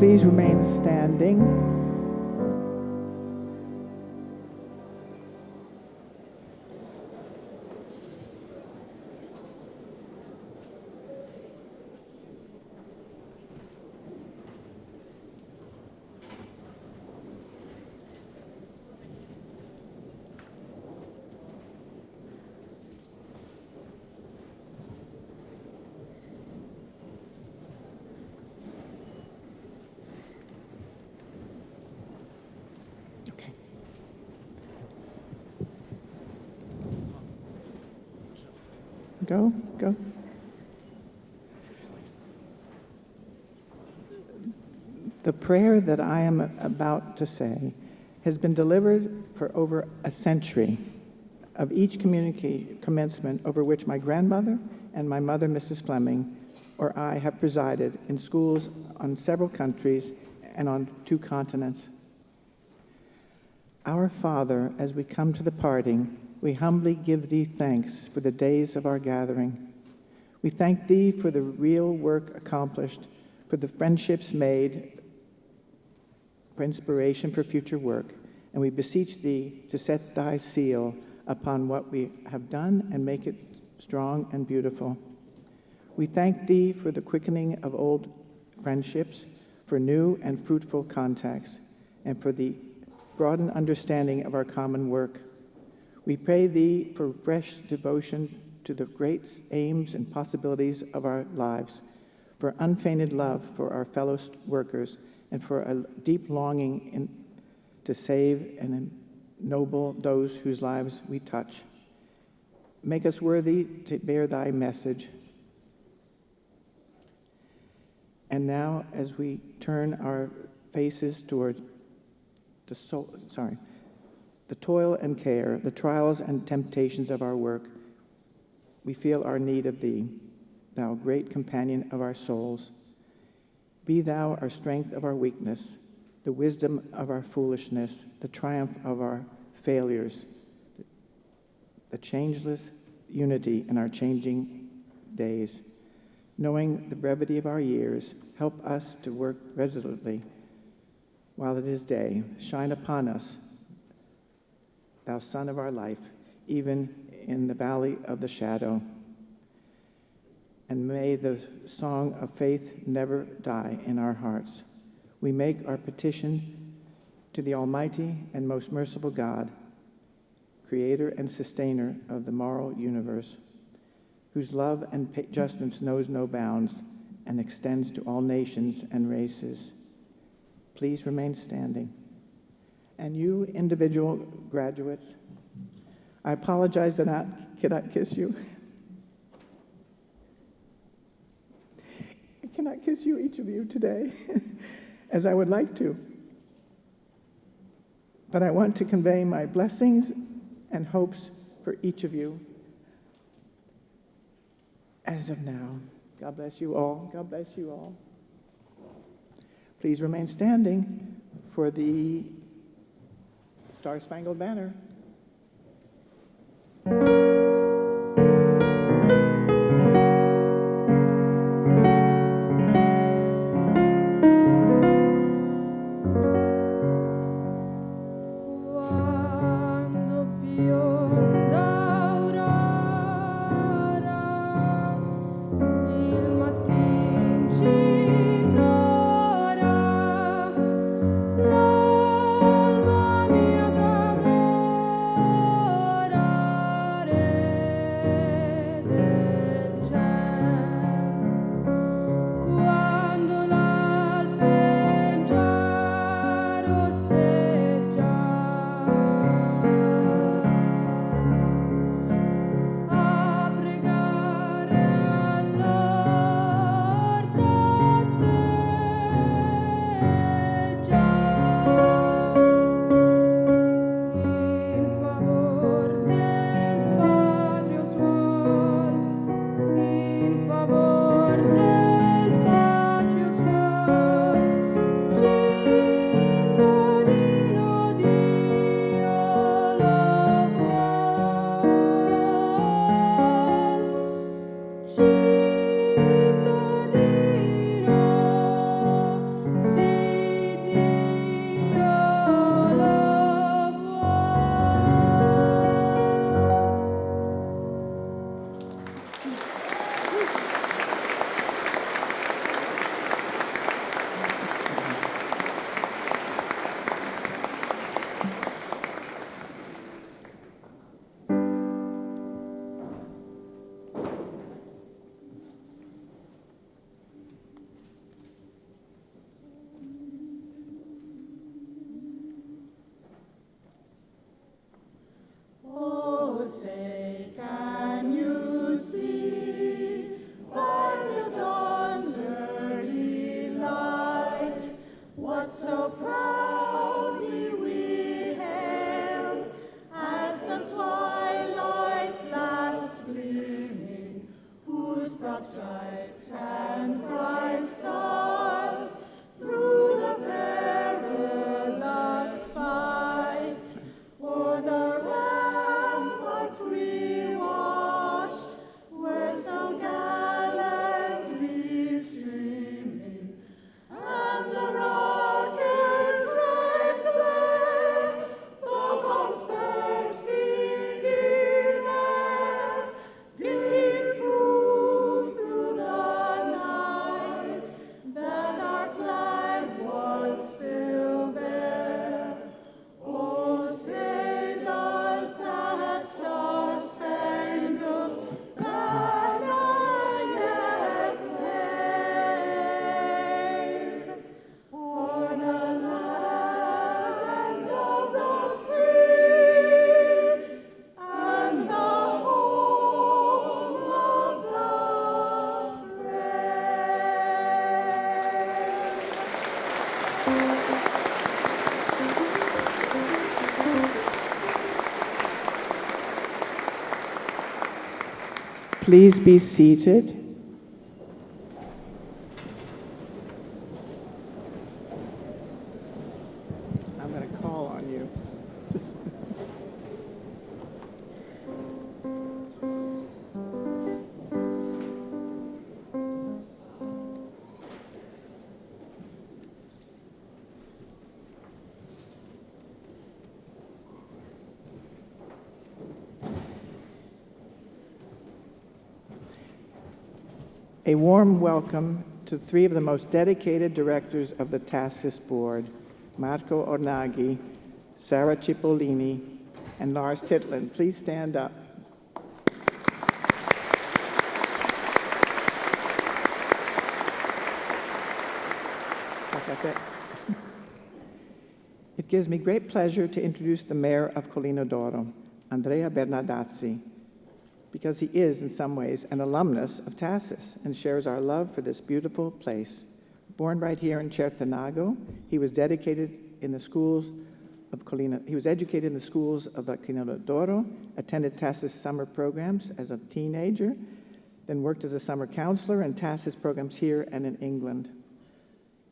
Please remain standing. Go. The prayer that I am about to say has been delivered for over a century of each commencement over which my grandmother and my mother, Mrs. Fleming, or I have presided in schools on several countries and on 2 continents. Our Father, as we come to the parting, we humbly give thee thanks for the days of our gathering. We thank thee for the real work accomplished, for the friendships made, for inspiration for future work, and we beseech thee to set thy seal upon what we have done and make it strong and beautiful. We thank thee for the quickening of old friendships, for new and fruitful contacts, and for the broadened understanding of our common work. We pray thee for fresh devotion to the great aims and possibilities of our lives, for unfeigned love for our fellow workers, and for a deep longing to save and ennoble those whose lives we touch. Make us worthy to bear thy message. And now, as we turn our faces toward the toil and care, the trials and temptations of our work, we feel our need of thee, thou great companion of our souls. Be thou our strength of our weakness, the wisdom of our foolishness, the triumph of our failures, the changeless unity in our changing days. Knowing the brevity of our years, help us to work resolutely while it is day. Shine upon us, thou sun of our life, even in the valley of the shadow. And may the song of faith never die in our hearts. We make our petition to the Almighty and most merciful God, creator and sustainer of the moral universe, whose love and justice knows no bounds and extends to all nations and races. Please remain standing. And you individual graduates, I apologize that I cannot kiss you. I cannot kiss you, each of you, today, as I would like to. But I want to convey my blessings and hopes for each of you as of now. God bless you all. God bless you all. Please remain standing for the Star-Spangled Banner. Quando piove please be seated. I'm going to call on you. A warm welcome to three of the most dedicated directors of the TASIS board, Marco Ornaghi, Sarah Cipollini, and Lars Tittlin. Please stand up. It gives me great pleasure to introduce the mayor of Collina d'Oro, Andrea Bernardazzi, because he is, in some ways, an alumnus of TASIS and shares our love for this beautiful place. Born right here in Certenago, he was educated in the schools of Collina d'Oro, attended TASIS summer programs as a teenager, then worked as a summer counselor in TASIS programs here and in England.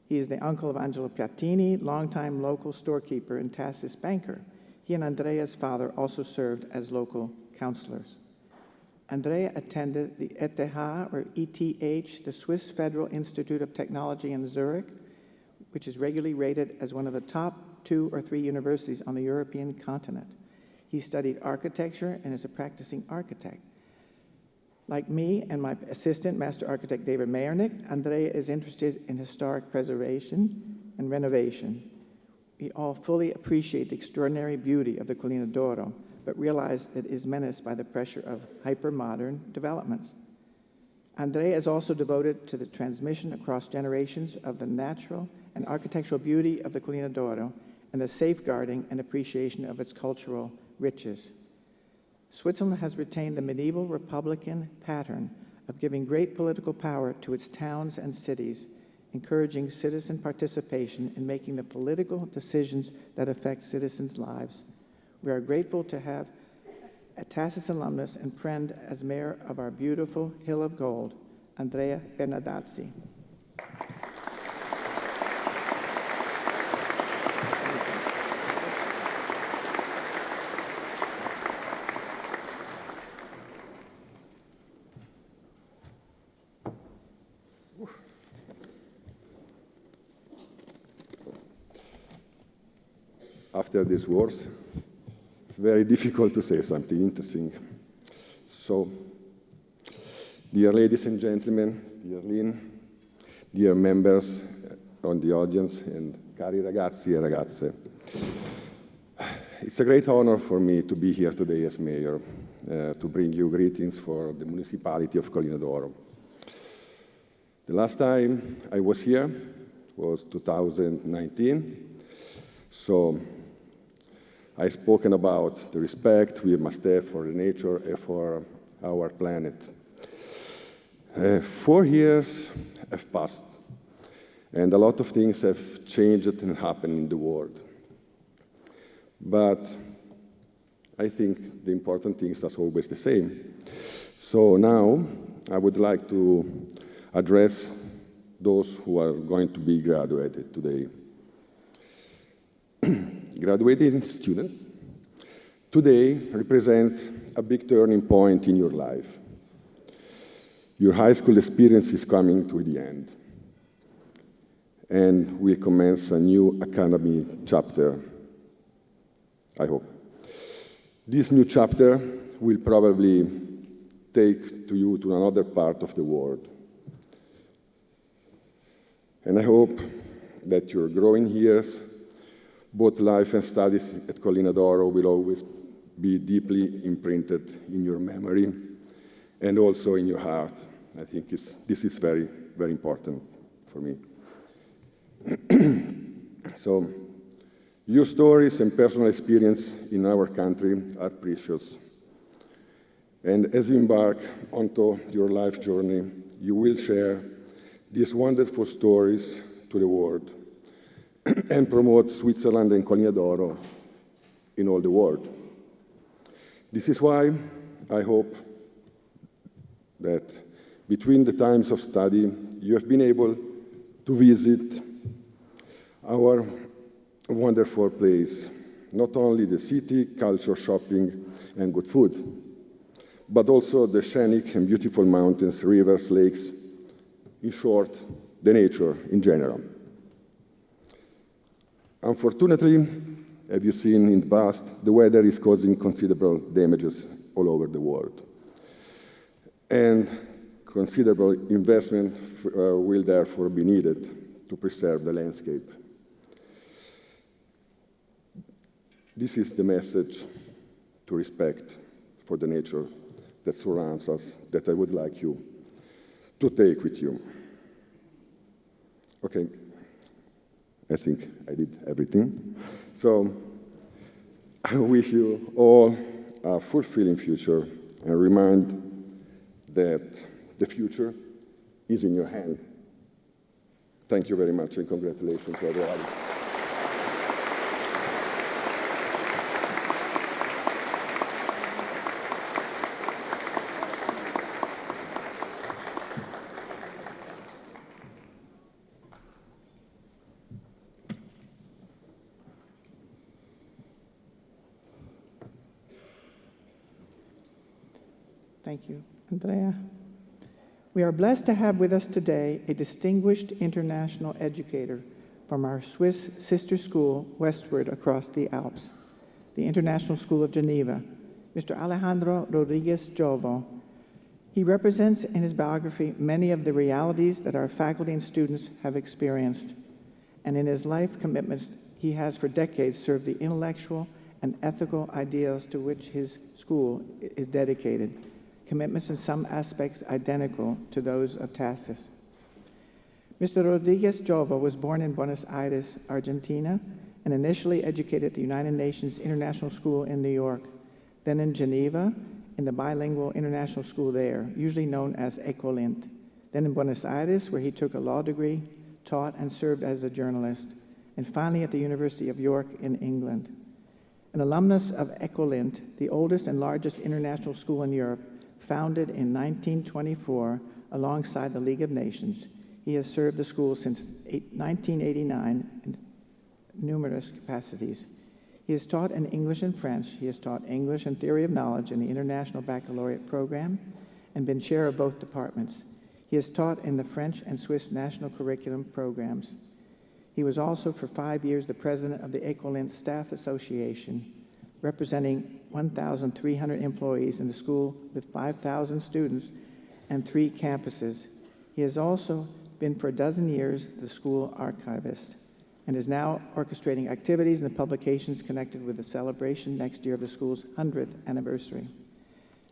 He is the uncle of Angelo Piattini, longtime local storekeeper and TASIS banker. He and Andrea's father also served as local counselors. Andrea attended the ETH, or ETH, the Swiss Federal Institute of Technology in Zurich, which is regularly rated as one of the top 2 or 3 universities on the European continent. He studied architecture and is a practicing architect. Like me and my assistant, Master Architect David Mayernick, Andrea is interested in historic preservation and renovation. We all fully appreciate the extraordinary beauty of the Collina d'Oro, but realize that it is menaced by the pressure of hyper-modern developments. Andrea is also devoted to the transmission across generations of the natural and architectural beauty of the Collina d'Oro and the safeguarding and appreciation of its cultural riches. Switzerland has retained the medieval republican pattern of giving great political power to its towns and cities, encouraging citizen participation in making the political decisions that affect citizens' lives. We are grateful to have a TASIS alumnus and friend as mayor of our beautiful Hill of Gold, Andrea Bernardazzi. After these words, it's very difficult to say something interesting. So, dear ladies and gentlemen, dear Lynn, dear members on the audience, and cari ragazzi e ragazze, it's a great honor for me to be here today as mayor, to bring you greetings for the municipality of Collina d'Oro. The last time I was here was 2019, so I've spoken about the respect we must have for the nature and for our planet. 4 years have passed, and a lot of things have changed and happened in the world. But I think the important things are always the same. So now I would like to address those who are going to be graduated today. Graduating students, today represents a big turning point in your life. Your high school experience is coming to the end, and we commence a new academy chapter, I hope. This new chapter will probably take you to another part of the world. And I hope that your growing years, both life and studies at Collina d'Oro, will always be deeply imprinted in your memory and also in your heart. I think this is very, very important for me. So, your stories and personal experience in our country are precious. And as you embark onto your life journey, you will share these wonderful stories to the world and promote Switzerland and Collina d'Oro in all the world. This is why I hope that between the times of study, you have been able to visit our wonderful place, not only the city, culture, shopping, and good food, but also the scenic and beautiful mountains, rivers, lakes, in short, the nature in general. Unfortunately, as you've seen in the past, the weather is causing considerable damages all over the world. And considerable investment will therefore be needed to preserve the landscape. This is the message to respect for the nature that surrounds us that I would like you to take with you. Okay, I think I did everything. So I wish you all a fulfilling future and remind that the future is in your hand. Thank you very much and congratulations to everybody. Thank you, Andrea. We are blessed to have with us today a distinguished international educator from our Swiss sister school westward across the Alps, the International School of Geneva, Mr. Alejandro Rodriguez-Giovo. He represents in his biography many of the realities that our faculty and students have experienced, and in his life commitments, he has for decades served the intellectual and ethical ideals to which his school is dedicated, commitments in some aspects identical to those of TASIS. Mr. Rodriguez-Giovo was born in Buenos Aires, Argentina, and initially educated at the United Nations International School in New York, then in Geneva, in the bilingual international school there, usually known as École, then in Buenos Aires, where he took a law degree, taught, and served as a journalist, and finally at the University of York in England. An alumnus of École, the oldest and largest international school in Europe, founded in 1924 alongside the League of Nations, he has served the school since 1989 in numerous capacities. He has taught in English and French. He has taught English and Theory of Knowledge in the International Baccalaureate program and been chair of both departments. He has taught in the French and Swiss national curriculum programs. He was also for 5 years the president of the École Staff Association, representing 1,300 employees in the school with 5,000 students and 3 campuses. He has also been for a dozen years the school archivist and is now orchestrating activities and publications connected with the celebration next year of the school's 100th anniversary.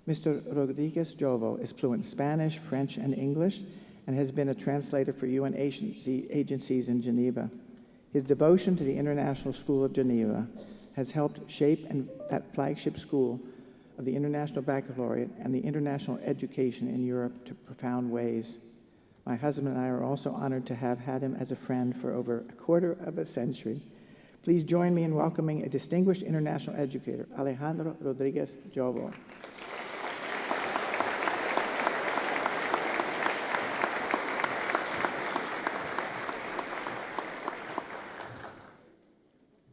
Mr. Rodriguez-Giovo is fluent in Spanish, French, and English and has been a translator for UN agencies in Geneva. His devotion to the International School of Geneva has helped shape that flagship school of the International Baccalaureate and the international education in Europe to profound ways. My husband and I are also honored to have had him as a friend for over a quarter of a century. Please join me in welcoming a distinguished international educator, Alejandro Rodriguez-Giovo.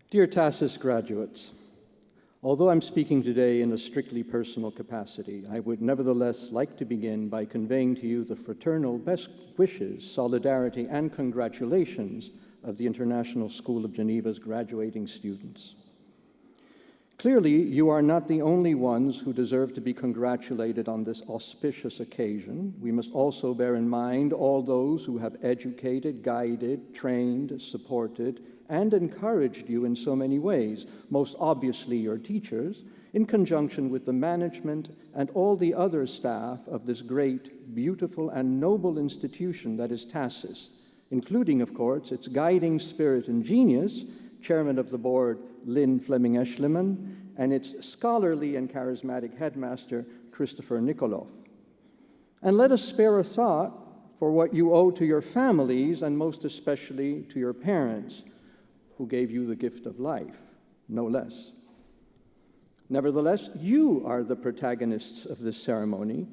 Dear TASIS graduates, although I'm speaking today in a strictly personal capacity, I would nevertheless like to begin by conveying to you the fraternal best wishes, solidarity, and congratulations of the International School of Geneva's graduating students. Clearly, you are not the only ones who deserve to be congratulated on this auspicious occasion. We must also bear in mind all those who have educated, guided, trained, supported, and encouraged you in so many ways, most obviously your teachers, in conjunction with the management and all the other staff of this great, beautiful, and noble institution that is TASIS, including, of course, its guiding spirit and genius, chairman of the board, Lynn Fleming Aeschliman, and its scholarly and charismatic headmaster, Christopher Nikoloff. And let us spare a thought for what you owe to your families, and most especially to your parents, who gave you the gift of life, no less. Nevertheless, you are the protagonists of this ceremony,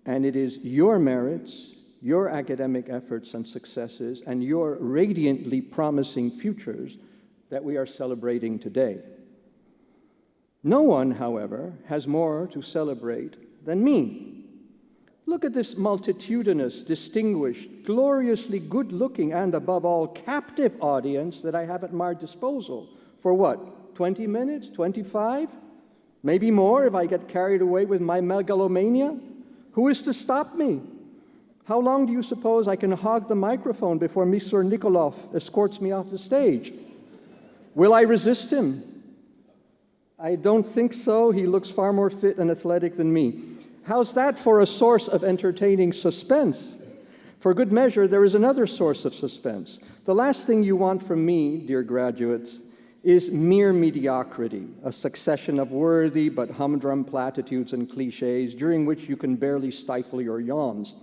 and it is your merits, your academic efforts and successes, and your radiantly promising futures that we are celebrating today. No one, however, has more to celebrate than me. Look at this multitudinous, distinguished, gloriously good-looking, and above all, captive audience that I have at my disposal. For what, 20 minutes, 25? Maybe more if I get carried away with my megalomania? Who is to stop me? How long do you suppose I can hog the microphone before Mr. Nikoloff escorts me off the stage? Will I resist him? I don't think so. He looks far more fit and athletic than me. How's that for a source of entertaining suspense? For good measure, there is another source of suspense. The last thing you want from me, dear graduates, is mere mediocrity, a succession of worthy but humdrum platitudes and cliches during which you can barely stifle your yawns.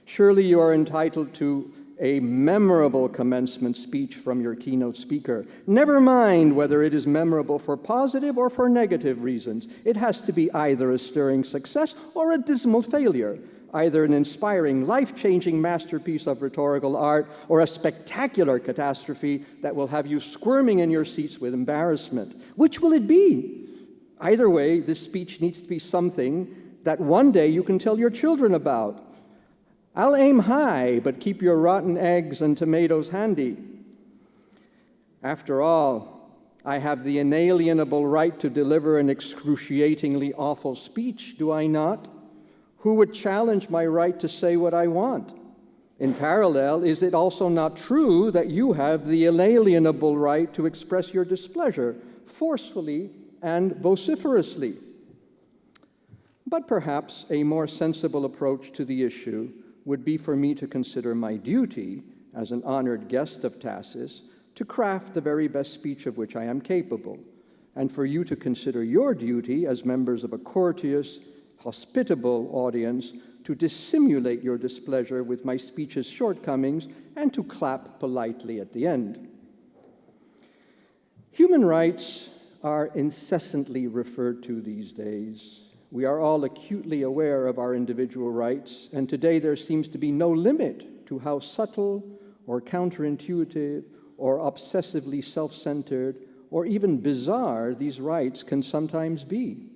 Surely you are entitled to a memorable commencement speech from your keynote speaker. Never mind whether it is memorable for positive or for negative reasons. It has to be either a stirring success or a dismal failure, either an inspiring, life-changing masterpiece of rhetorical art or a spectacular catastrophe that will have you squirming in your seats with embarrassment. Which will it be? Either way, this speech needs to be something that one day you can tell your children about. I'll aim high, but keep your rotten eggs and tomatoes handy. After all, I have the inalienable right to deliver an excruciatingly awful speech, do I not? Who would challenge my right to say what I want? In parallel, is it also not true that you have the inalienable right to express your displeasure forcefully and vociferously? But perhaps a more sensible approach to the issue would be for me to consider my duty as an honored guest of TASIS to craft the very best speech of which I am capable, and for you to consider your duty as members of a courteous, hospitable audience to dissimulate your displeasure with my speech's shortcomings and to clap politely at the end. Human rights are incessantly referred to these days. We are all acutely aware of our individual rights, and today there seems to be no limit to how subtle or counterintuitive or obsessively self-centered or even bizarre these rights can sometimes be.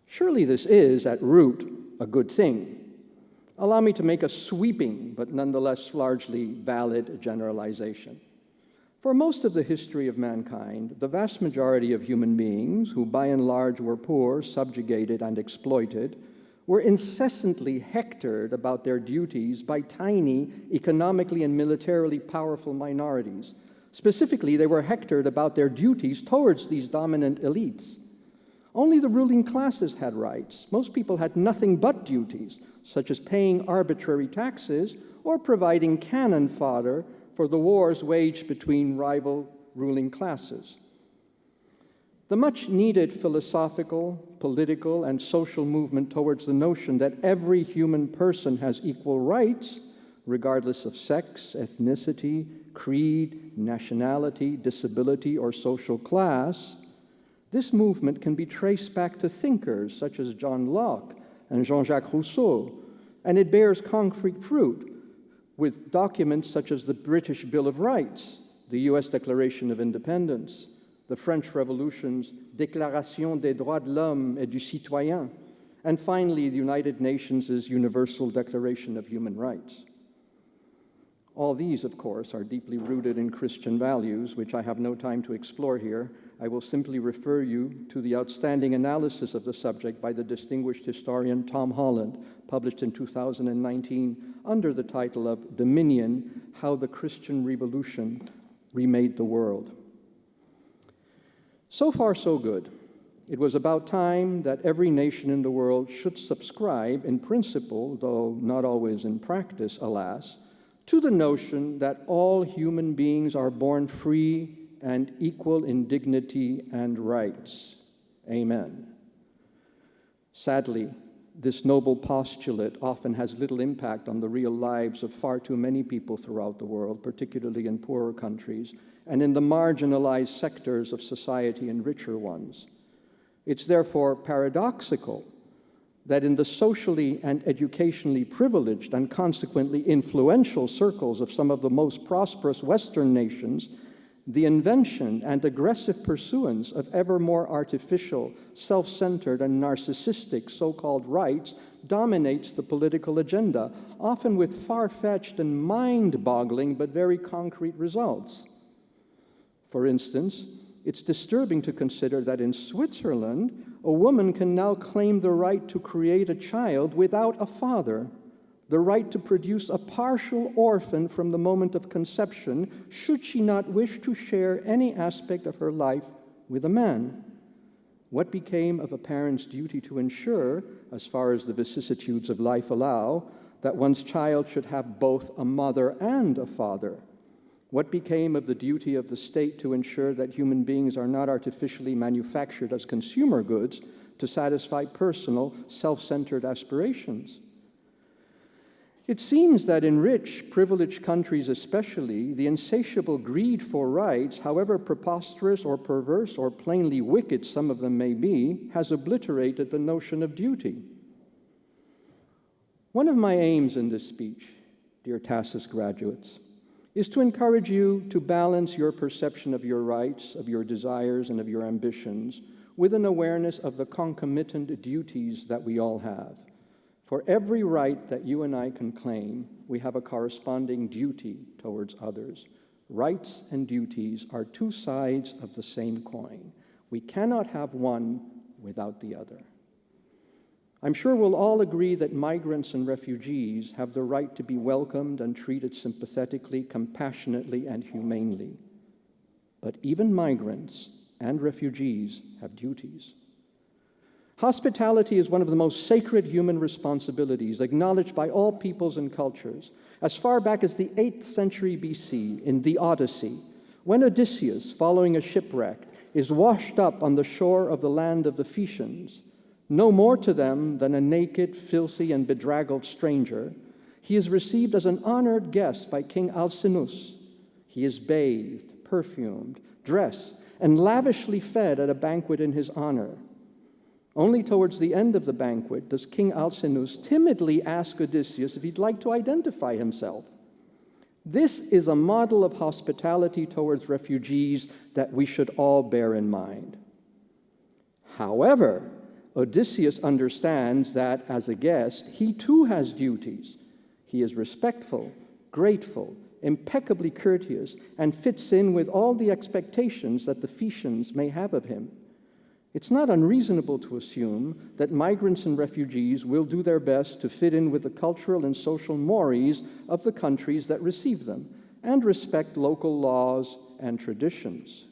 Surely this is, at root, a good thing. Allow me to make a sweeping but nonetheless largely valid generalization. For most of the history of mankind, the vast majority of human beings, who by and large were poor, subjugated, and exploited, were incessantly hectored about their duties by tiny, economically and militarily powerful minorities. Specifically, they were hectored about their duties towards these dominant elites. Only the ruling classes had rights. Most people had nothing but duties, such as paying arbitrary taxes or providing cannon fodder for the wars waged between rival ruling classes. The much-needed philosophical, political, and social movement towards the notion that every human person has equal rights, regardless of sex, ethnicity, creed, nationality, disability, or social class, this movement can be traced back to thinkers such as John Locke and Jean-Jacques Rousseau, and it bears concrete fruit with documents such as the British Bill of Rights, the U.S. Declaration of Independence, the French Revolution's Déclaration des droits de l'homme et du citoyen, and finally the United Nations' Universal Declaration of Human Rights. All these, of course, are deeply rooted in Christian values, which I have no time to explore here. I will simply refer you to the outstanding analysis of the subject by the distinguished historian Tom Holland, published in 2019 under the title of Dominion: How the Christian Revolution Remade the World. So far, so good. It was about time that every nation in the world should subscribe in principle, though not always in practice, alas, to the notion that all human beings are born free and equal in dignity and rights. Amen. Sadly, this noble postulate often has little impact on the real lives of far too many people throughout the world, particularly in poorer countries, and in the marginalized sectors of society and richer ones. It's therefore paradoxical that in the socially and educationally privileged and consequently influential circles of some of the most prosperous Western nations, the invention and aggressive pursuance of ever more artificial, self-centered, and narcissistic so-called rights dominates the political agenda, often with far-fetched and mind-boggling but very concrete results. For instance, it's disturbing to consider that in Switzerland, a woman can now claim the right to create a child without a father, the right to produce a partial orphan from the moment of conception, should she not wish to share any aspect of her life with a man. What became of a parent's duty to ensure, as far as the vicissitudes of life allow, that one's child should have both a mother and a father? What became of the duty of the state to ensure that human beings are not artificially manufactured as consumer goods to satisfy personal, self-centered aspirations? It seems that in rich, privileged countries especially, the insatiable greed for rights, however preposterous or perverse or plainly wicked some of them may be, has obliterated the notion of duty. One of my aims in this speech, dear TASIS graduates, is to encourage you to balance your perception of your rights, of your desires, and of your ambitions with an awareness of the concomitant duties that we all have. For every right that you and I can claim, we have a corresponding duty towards others. Rights and duties are two sides of the same coin. We cannot have one without the other. I'm sure we'll all agree that migrants and refugees have the right to be welcomed and treated sympathetically, compassionately, and humanely. But even migrants and refugees have duties. Hospitality is one of the most sacred human responsibilities acknowledged by all peoples and cultures. As far back as the 8th century BC in the Odyssey, when Odysseus, following a shipwreck, is washed up on the shore of the land of the Phaeacians, no more to them than a naked, filthy, and bedraggled stranger, he is received as an honored guest by King Alcinous. He is bathed, perfumed, dressed, and lavishly fed at a banquet in his honor. Only towards the end of the banquet does King Alcinous timidly ask Odysseus if he'd like to identify himself. This is a model of hospitality towards refugees that we should all bear in mind. However, Odysseus understands that, as a guest, he too has duties. He is respectful, grateful, impeccably courteous, and fits in with all the expectations that the Phaeacians may have of him. It's not unreasonable to assume that migrants and refugees will do their best to fit in with the cultural and social mores of the countries that receive them and respect local laws and traditions.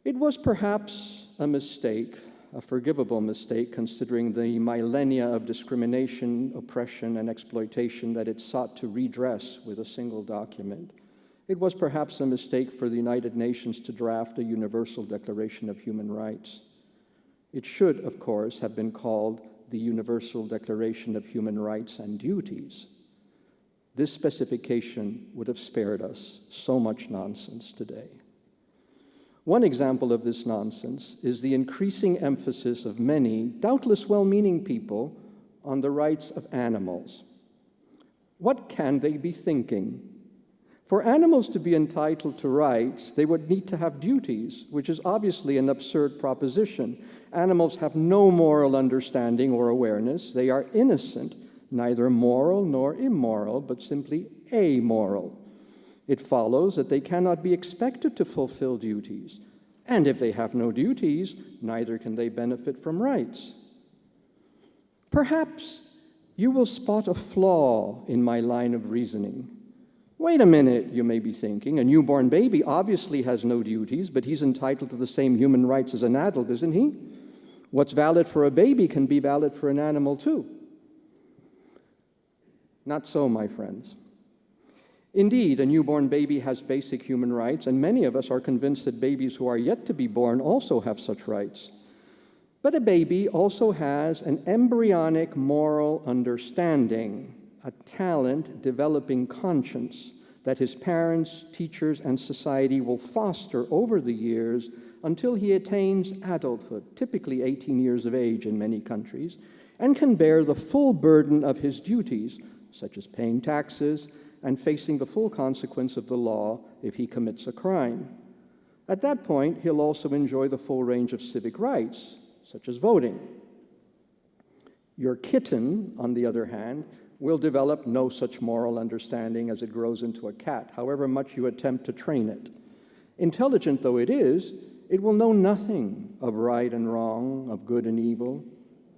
It was perhaps a mistake, a forgivable mistake, considering the millennia of discrimination, oppression, and exploitation that it sought to redress with a single document. It was perhaps a mistake for the United Nations to draft a Universal Declaration of Human Rights. It should, of course, have been called the Universal Declaration of Human Rights and Duties. This specification would have spared us so much nonsense today. One example of this nonsense is the increasing emphasis of many, doubtless well-meaning people, on the rights of animals. What can they be thinking? For animals to be entitled to rights, they would need to have duties, which is obviously an absurd proposition. Animals have no moral understanding or awareness. They are innocent, neither moral nor immoral, but simply amoral. It follows that they cannot be expected to fulfill duties. And if they have no duties, neither can they benefit from rights. Perhaps you will spot a flaw in my line of reasoning. Wait a minute, you may be thinking. A newborn baby obviously has no duties, but he's entitled to the same human rights as an adult, isn't he? What's valid for a baby can be valid for an animal too. Not so, my friends. Indeed, a newborn baby has basic human rights, and many of us are convinced that babies who are yet to be born also have such rights. But a baby also has an embryonic moral understanding, a talent developing conscience that his parents, teachers, and society will foster over the years until he attains adulthood, typically 18 years of age in many countries, and can bear the full burden of his duties, such as paying taxes and facing the full consequence of the law if he commits a crime. At that point, he'll also enjoy the full range of civic rights, such as voting. Your kitten, on the other hand, will develop no such moral understanding as it grows into a cat, however much you attempt to train it. Intelligent though it is, it will know nothing of right and wrong, of good and evil.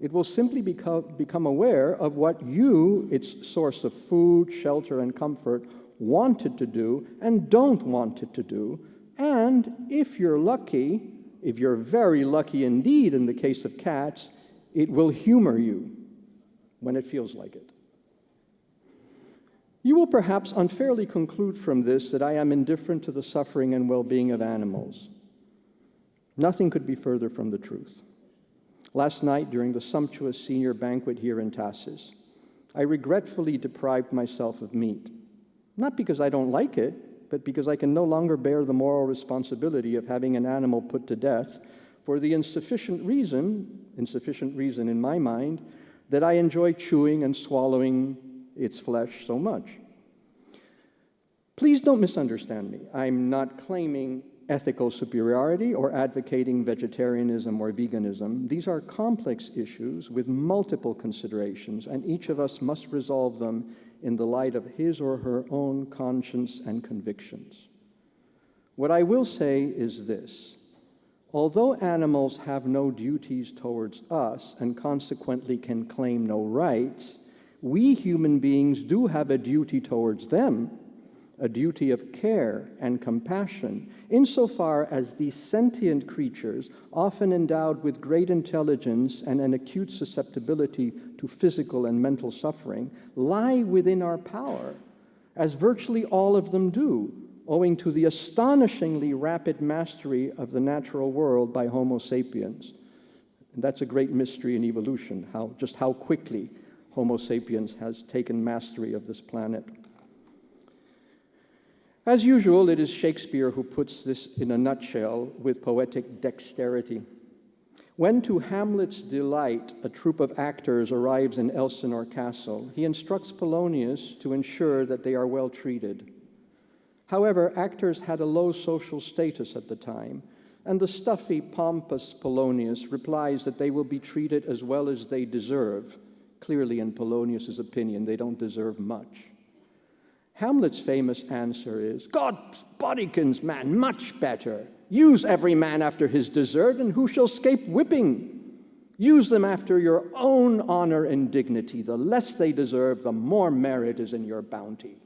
It will simply become aware of what you, its source of food, shelter, and comfort, want it to do and don't want it to do. And if you're lucky, if you're very lucky indeed in the case of cats, it will humor you when it feels like it. You will perhaps unfairly conclude from this that I am indifferent to the suffering and well-being of animals. Nothing could be further from the truth. Last night, during the sumptuous senior banquet here in TASIS, I regretfully deprived myself of meat, not because I don't like it, but because I can no longer bear the moral responsibility of having an animal put to death for the insufficient reason in my mind, that I enjoy chewing and swallowing its flesh so much. Please don't misunderstand me. I'm not claiming ethical superiority or advocating vegetarianism or veganism. These are complex issues with multiple considerations, and each of us must resolve them in the light of his or her own conscience and convictions. What I will say is this: although animals have no duties towards us and consequently can claim no rights, we human beings do have a duty towards them, a duty of care and compassion, insofar as these sentient creatures, often endowed with great intelligence and an acute susceptibility to physical and mental suffering, lie within our power, as virtually all of them do, owing to the astonishingly rapid mastery of the natural world by Homo sapiens. And that's a great mystery in evolution, how quickly Homo sapiens has taken mastery of this planet. As usual, it is Shakespeare who puts this in a nutshell with poetic dexterity. When to Hamlet's delight a troupe of actors arrives in Elsinore Castle, he instructs Polonius to ensure that they are well treated. However, actors had a low social status at the time, and the stuffy, pompous Polonius replies that they will be treated as well as they deserve. Clearly, in Polonius's opinion, they don't deserve much. Hamlet's famous answer is, "God's bodikins, man, much better. Use every man after his desert, and who shall scape whipping? Use them after your own honor and dignity. The less they deserve, the more merit is in your bounty."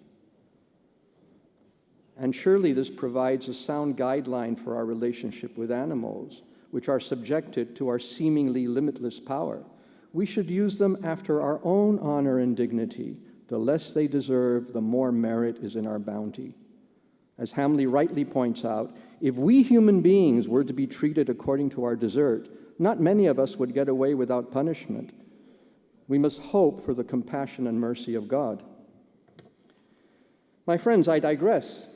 And surely this provides a sound guideline for our relationship with animals, which are subjected to our seemingly limitless power. We should use them after our own honor and dignity. The less they deserve, the more merit is in our bounty. As Hamlet rightly points out, if we human beings were to be treated according to our desert, not many of us would get away without punishment. We must hope for the compassion and mercy of God. My friends, I digress.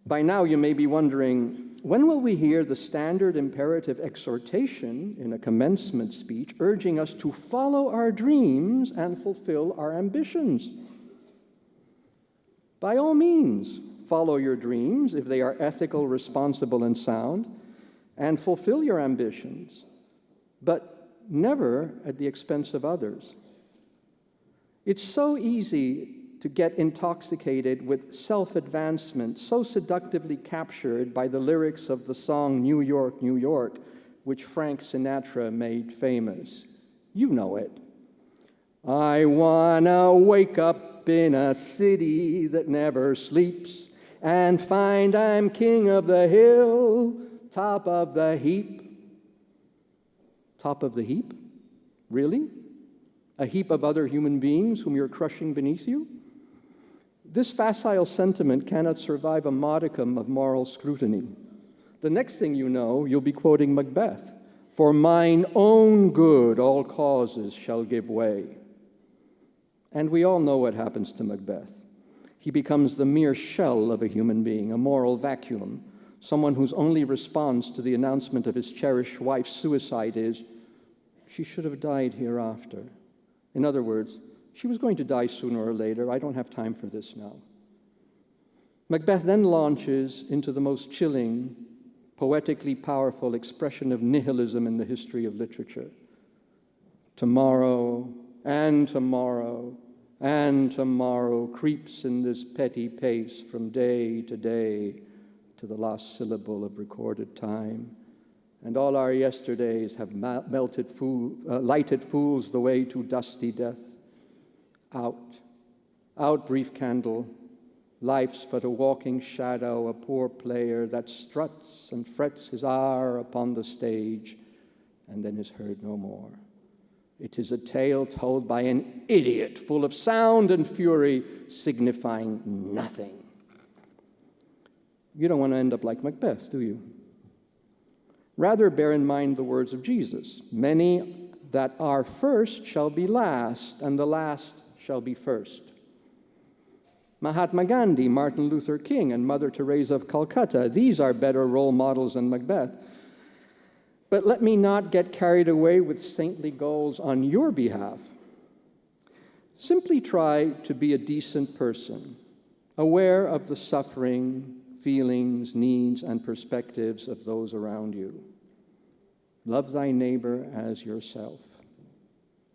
By now you may be wondering, when will we hear the standard imperative exhortation in a commencement speech urging us to follow our dreams and fulfill our ambitions? By all means, follow your dreams if they are ethical, responsible, and sound, and fulfill your ambitions, but never at the expense of others. It's so easy to get intoxicated with self-advancement, so seductively captured by the lyrics of the song New York, New York, which Frank Sinatra made famous. You know it. I wanna wake up in a city that never sleeps and find I'm king of the hill, top of the heap. Top of the heap? Really? A heap of other human beings whom you're crushing beneath you? This facile sentiment cannot survive a modicum of moral scrutiny. The next thing you know, you'll be quoting Macbeth. For mine own good all causes shall give way. And we all know what happens to Macbeth. He becomes the mere shell of a human being, a moral vacuum, someone whose only response to the announcement of his cherished wife's suicide is, "She should have died hereafter." In other words, she was going to die sooner or later. I don't have time for this now. Macbeth then launches into the most chilling, poetically powerful expression of nihilism in the history of literature. Tomorrow, and tomorrow, and tomorrow creeps in this petty pace from day to day to the last syllable of recorded time. And all our yesterdays have lighted fools the way to dusty death. Out, out, brief candle. Life's but a walking shadow, a poor player that struts and frets his hour upon the stage and then is heard no more. It is a tale told by an idiot, full of sound and fury, signifying nothing. You don't want to end up like Macbeth, do you? Rather, bear in mind the words of Jesus. Many that are first shall be last, and the last shall be first. Mahatma Gandhi, Martin Luther King, and Mother Teresa of Calcutta, these are better role models than Macbeth. But let me not get carried away with saintly goals on your behalf. Simply try to be a decent person, aware of the suffering, feelings, needs, and perspectives of those around you. Love thy neighbor as yourself.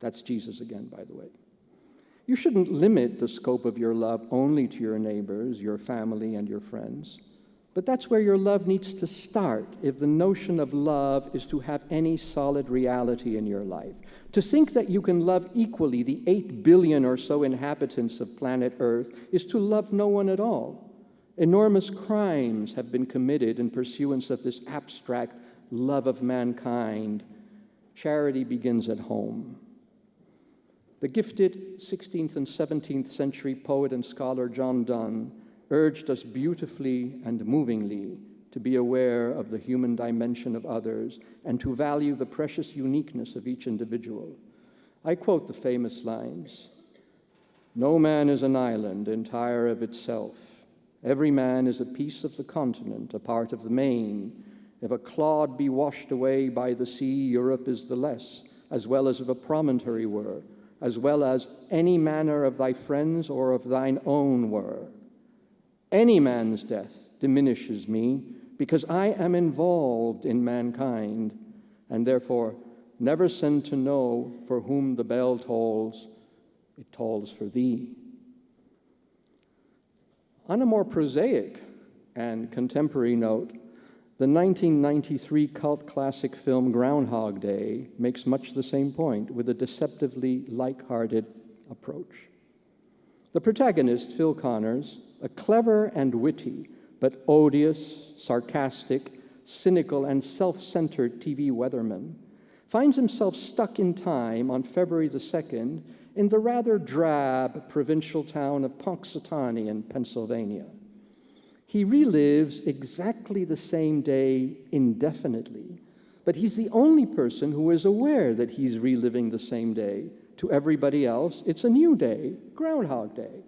That's Jesus again, by the way. You shouldn't limit the scope of your love only to your neighbors, your family, and your friends. But that's where your love needs to start if the notion of love is to have any solid reality in your life. To think that you can love equally the 8 billion or so inhabitants of planet Earth is to love no one at all. Enormous crimes have been committed in pursuance of this abstract love of mankind. Charity begins at home. The gifted 16th and 17th century poet and scholar John Donne urged us beautifully and movingly to be aware of the human dimension of others and to value the precious uniqueness of each individual. I quote the famous lines, "No man is an island entire of itself. Every man is a piece of the continent, a part of the main. If a clod be washed away by the sea, Europe is the less, as well as if a promontory were, as well as any manner of thy friends or of thine own were. Any man's death diminishes me, because I am involved in mankind, and therefore never send to know for whom the bell tolls, it tolls for thee." On a more prosaic and contemporary note, the 1993 cult classic film Groundhog Day makes much the same point with a deceptively like-hearted approach. The protagonist, Phil Connors, a clever and witty, but odious, sarcastic, cynical, and self-centered TV weatherman, finds himself stuck in time on February the 2nd in the rather drab provincial town of Punxsutawney in Pennsylvania. He relives exactly the same day indefinitely, but he's the only person who is aware that he's reliving the same day. To everybody else, it's a new day, Groundhog Day.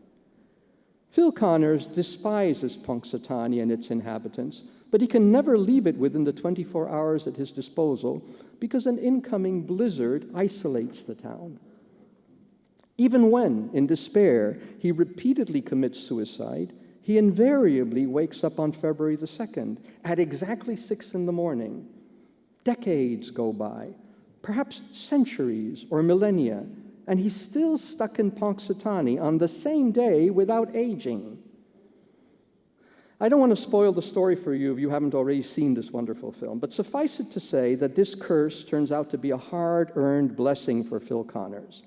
Phil Connors despises Punxsutawney and its inhabitants, but he can never leave it within the 24 hours at his disposal because an incoming blizzard isolates the town. Even when, in despair, he repeatedly commits suicide, he invariably wakes up on February the 2nd at exactly 6 in the morning. Decades go by, perhaps centuries or millennia, and he's still stuck in Punxsutawney on the same day without aging. I don't want to spoil the story for you if you haven't already seen this wonderful film, but suffice it to say that this curse turns out to be a hard-earned blessing for Phil Connors.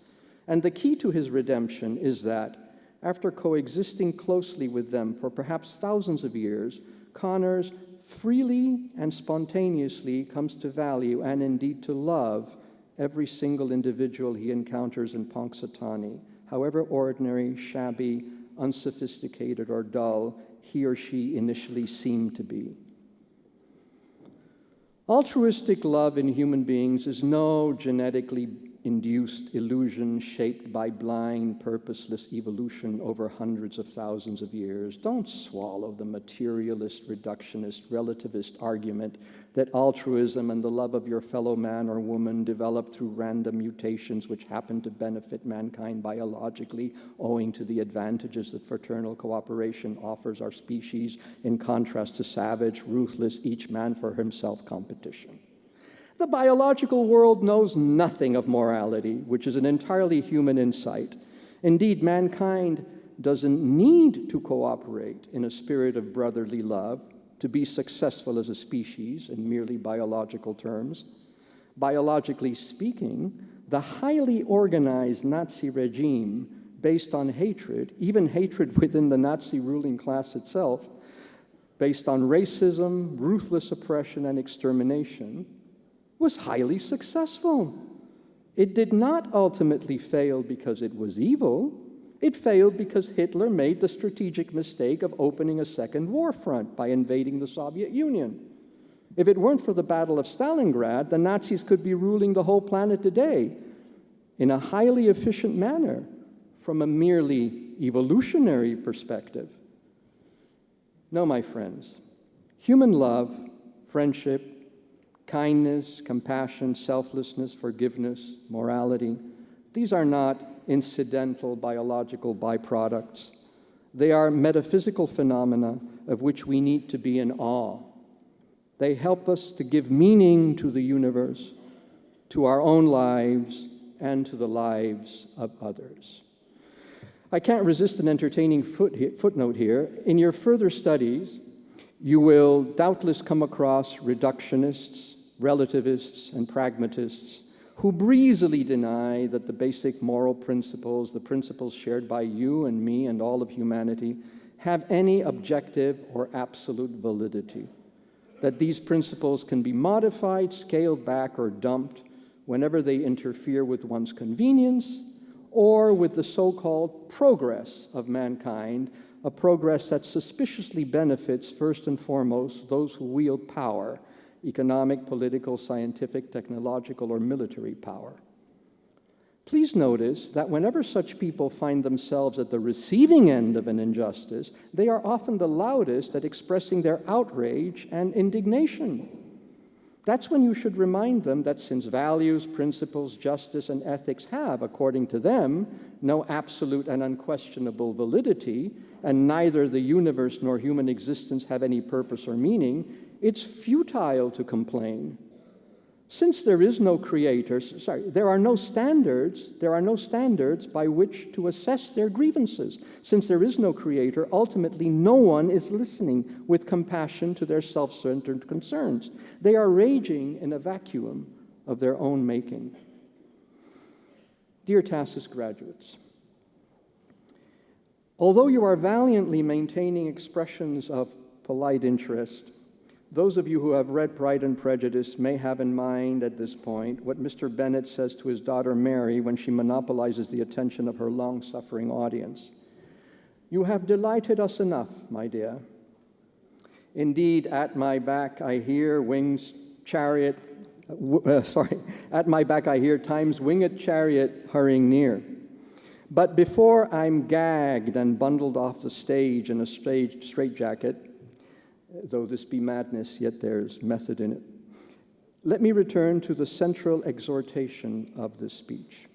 And the key to his redemption is that, after coexisting closely with them for perhaps thousands of years, Connors freely and spontaneously comes to value and indeed to love every single individual he encounters in Punxsutawney, however ordinary, shabby, unsophisticated, or dull he or she initially seemed to be. Altruistic love in human beings is no genetically induced illusion shaped by blind, purposeless evolution over hundreds of thousands of years. Don't swallow the materialist, reductionist, relativist argument that altruism and the love of your fellow man or woman developed through random mutations which happen to benefit mankind biologically, owing to the advantages that fraternal cooperation offers our species, in contrast to savage, ruthless, each man for himself competition. The biological world knows nothing of morality, which is an entirely human insight. Indeed, mankind doesn't need to cooperate in a spirit of brotherly love to be successful as a species in merely biological terms. Biologically speaking, the highly organized Nazi regime based on hatred, even hatred within the Nazi ruling class itself, based on racism, ruthless oppression, and extermination, was highly successful. It did not ultimately fail because it was evil. It failed because Hitler made the strategic mistake of opening a second war front by invading the Soviet Union. If it weren't for the Battle of Stalingrad, the Nazis could be ruling the whole planet today in a highly efficient manner from a merely evolutionary perspective. No, my friends, human love, friendship, kindness, compassion, selflessness, forgiveness, morality, these are not incidental biological byproducts. They are metaphysical phenomena of which we need to be in awe. They help us to give meaning to the universe, to our own lives, and to the lives of others. I can't resist an entertaining footnote here. In your further studies, you will doubtless come across reductionists, relativists, and pragmatists who breezily deny that the basic moral principles, the principles shared by you and me and all of humanity, have any objective or absolute validity, that these principles can be modified, scaled back, or dumped whenever they interfere with one's convenience or with the so-called progress of mankind, a progress that suspiciously benefits, first and foremost, those who wield power, economic, political, scientific, technological, or military power. Please notice that whenever such people find themselves at the receiving end of an injustice, they are often the loudest at expressing their outrage and indignation. That's when you should remind them that since values, principles, justice, and ethics have, according to them, no absolute and unquestionable validity, and neither the universe nor human existence have any purpose or meaning, it's futile to complain. Since there is no creator, there are no standards by which to assess their grievances. Since there is no creator, ultimately no one is listening with compassion to their self-centered concerns. They are raging in a vacuum of their own making. Dear TASIS graduates, although you are valiantly maintaining expressions of polite interest, those of you who have read Pride and Prejudice may have in mind at this point what Mr. Bennet says to his daughter Mary when she monopolizes the attention of her long-suffering audience. You have delighted us enough, my dear. Indeed, at my back I hear at my back I hear time's winged chariot hurrying near. But before I'm gagged and bundled off the stage in a straitjacket, though this be madness, yet there's method in it, let me return to the central exhortation of this speech,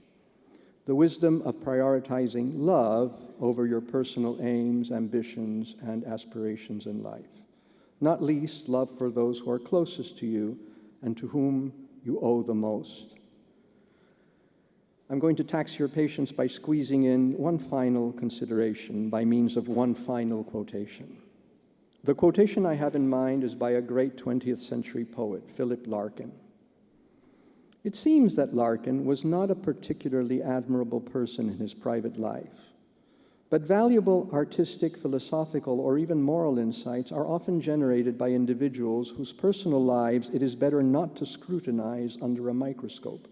the wisdom of prioritizing love over your personal aims, ambitions, and aspirations in life, not least love for those who are closest to you and to whom you owe the most. I'm going to tax your patience by squeezing in one final consideration by means of one final quotation. The quotation I have in mind is by a great 20th century poet, Philip Larkin. It seems that Larkin was not a particularly admirable person in his private life, but valuable artistic, philosophical, or even moral insights are often generated by individuals whose personal lives it is better not to scrutinize under a microscope.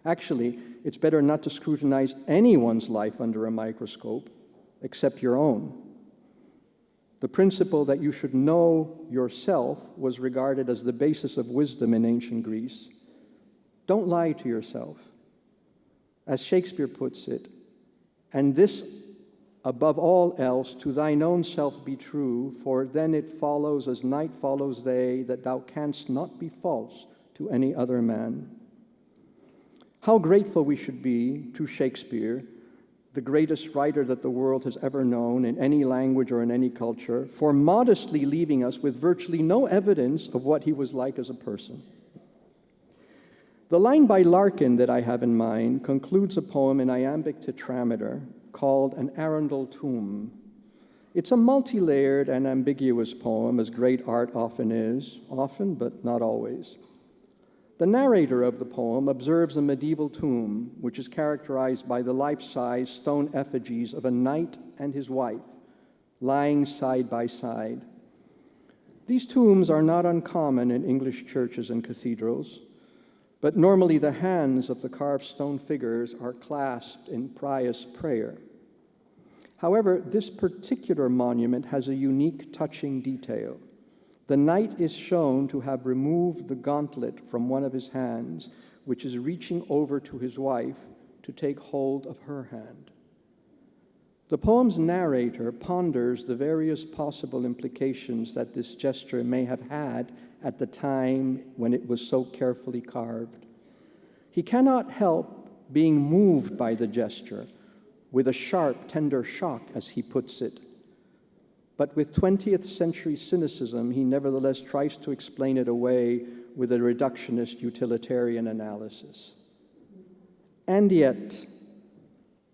Actually, it's better not to scrutinize anyone's life under a microscope except your own. The principle that you should know yourself was regarded as the basis of wisdom in ancient Greece. Don't lie to yourself. As Shakespeare puts it, and this above all else to thine own self be true, for then it follows as night follows day, that thou canst not be false to any other man. How grateful we should be to Shakespeare, the greatest writer that the world has ever known in any language or in any culture, for modestly leaving us with virtually no evidence of what he was like as a person. The line by Larkin that I have in mind concludes a poem in iambic tetrameter called An Arundel Tomb. It's a multi-layered and ambiguous poem, as great art often is, often but not always. The narrator of the poem observes a medieval tomb, which is characterized by the life-size stone effigies of a knight and his wife, lying side by side. These tombs are not uncommon in English churches and cathedrals, but normally the hands of the carved stone figures are clasped in pious prayer. However, this particular monument has a unique, touching detail. The knight is shown to have removed the gauntlet from one of his hands, which is reaching over to his wife to take hold of her hand. The poem's narrator ponders the various possible implications that this gesture may have had at the time when it was so carefully carved. He cannot help being moved by the gesture, with a sharp, tender shock, as he puts it. But with 20th century cynicism, he nevertheless tries to explain it away with a reductionist utilitarian analysis. And yet,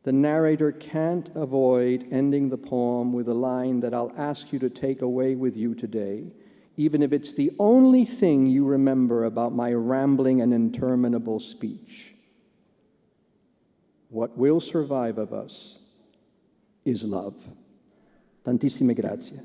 the narrator can't avoid ending the poem with a line that I'll ask you to take away with you today, even if it's the only thing you remember about my rambling and interminable speech. What will survive of us is love. Tantissime grazie.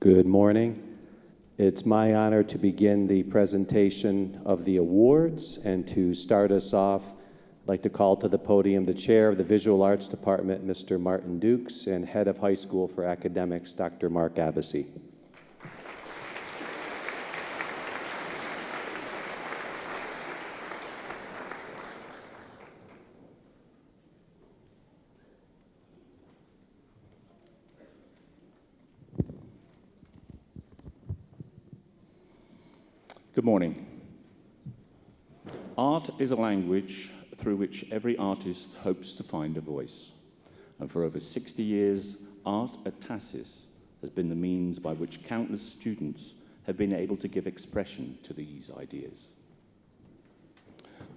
Good morning. It's my honor to begin the presentation of the awards, and to start us off, I'd like to call to the podium the Chair of the Visual Arts Department, Mr. Martin Dukes, and Head of High School for Academics, Dr. Mark Abisi. Good morning. Art is a language through which every artist hopes to find a voice. And for over 60 years, art at TASIS has been the means by which countless students have been able to give expression to these ideas.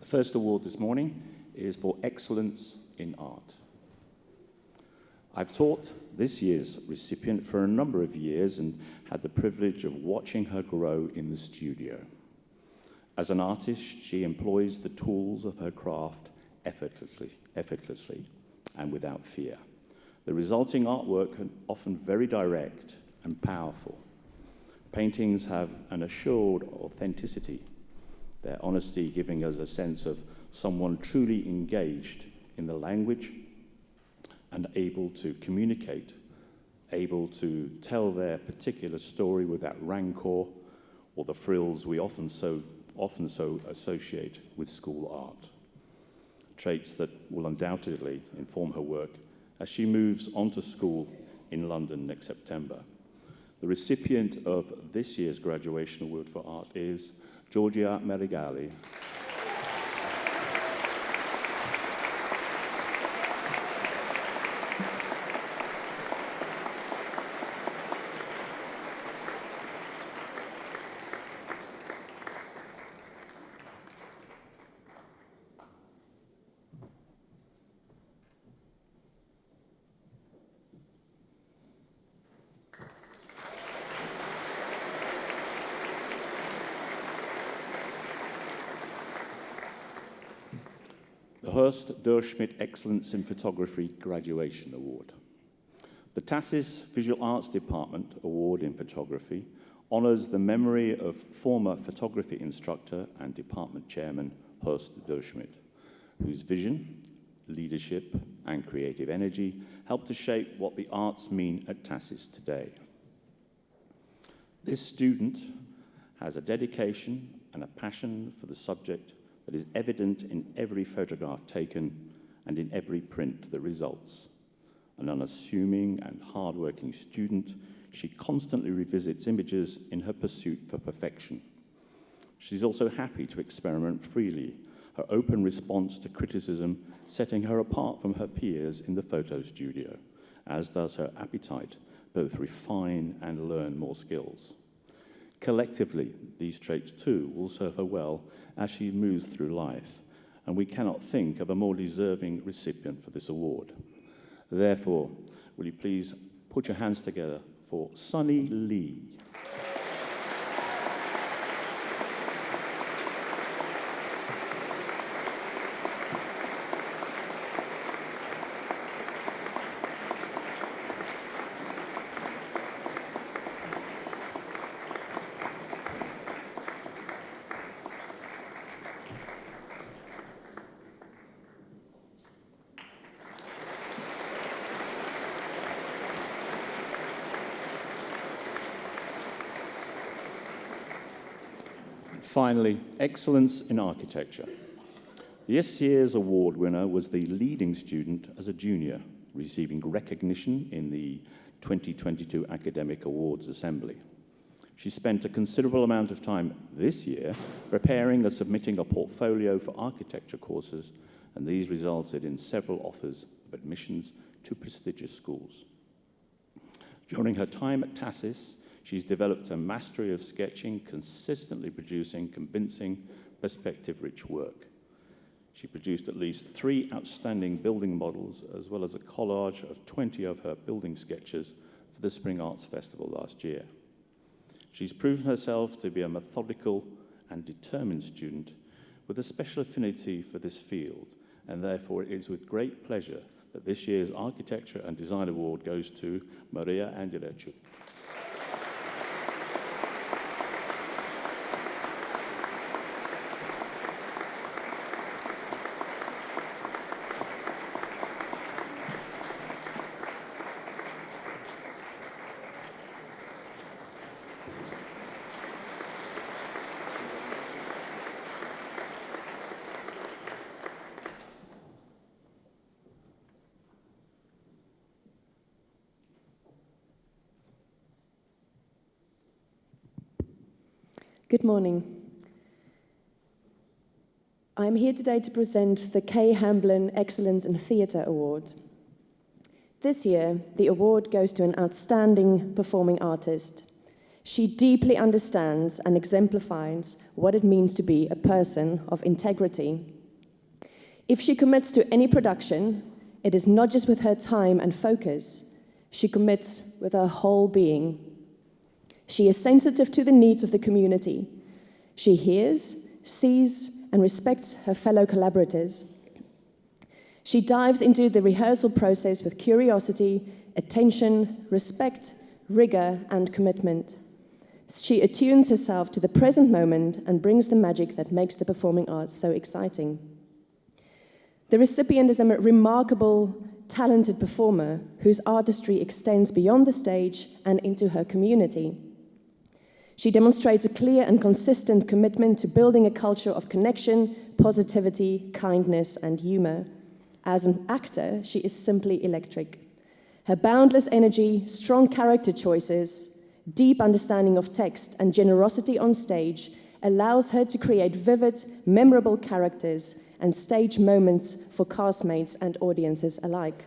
The first award this morning is for excellence in art. I've taught this year's recipient for a number of years and had the privilege of watching her grow in the studio. As an artist, she employs the tools of her craft effortlessly and without fear. The resulting artwork is often very direct and powerful. Paintings have an assured authenticity, their honesty giving us a sense of someone truly engaged in the language and able to communicate, able to tell their particular story without rancor or the frills we often so associate with school art. Traits that will undoubtedly inform her work as she moves on to school in London next September. The recipient of this year's Graduation Award for Art is Giorgia Merigali. The Horst Durschmidt Excellence in Photography Graduation Award. The TASIS Visual Arts Department Award in Photography honors the memory of former photography instructor and department chairman Horst Durschmidt, whose vision, leadership, and creative energy helped to shape what the arts mean at TASIS today. This student has a dedication and a passion for the subject that is evident in every photograph taken and in every print that results. An unassuming and hard-working student, she constantly revisits images in her pursuit for perfection. She's also happy to experiment freely, her open response to criticism setting her apart from her peers in the photo studio, as does her appetite both refine and learn more skills. Collectively, these traits too will serve her well as she moves through life, and we cannot think of a more deserving recipient for this award. Therefore, will you please put your hands together for Sunny Lee. Finally, excellence in architecture. This year's award winner was the leading student as a junior, receiving recognition in the 2022 Academic Awards Assembly. She spent a considerable amount of time this year preparing and submitting a portfolio for architecture courses, and these resulted in several offers of admissions to prestigious schools. During her time at TASIS, she's developed a mastery of sketching, consistently producing convincing, perspective-rich work. She produced at least 3 outstanding building models, as well as a collage of 20 of her building sketches for the Spring Arts Festival last year. She's proven herself to be a methodical and determined student with a special affinity for this field, and therefore it is with great pleasure that this year's Architecture and Design Award goes to Maria Angelecciu. Good morning. I'm here today to present the Kay Hamblin Excellence in Theatre Award. This year, the award goes to an outstanding performing artist. She deeply understands and exemplifies what it means to be a person of integrity. If she commits to any production, it is not just with her time and focus, she commits with her whole being. She is sensitive to the needs of the community. She hears, sees, and respects her fellow collaborators. She dives into the rehearsal process with curiosity, attention, respect, rigor, and commitment. She attunes herself to the present moment and brings the magic that makes the performing arts so exciting. The recipient is a remarkable, talented performer whose artistry extends beyond the stage and into her community. She demonstrates a clear and consistent commitment to building a culture of connection, positivity, kindness, and humor. As an actor, she is simply electric. Her boundless energy, strong character choices, deep understanding of text, and generosity on stage allows her to create vivid, memorable characters and stage moments for castmates and audiences alike.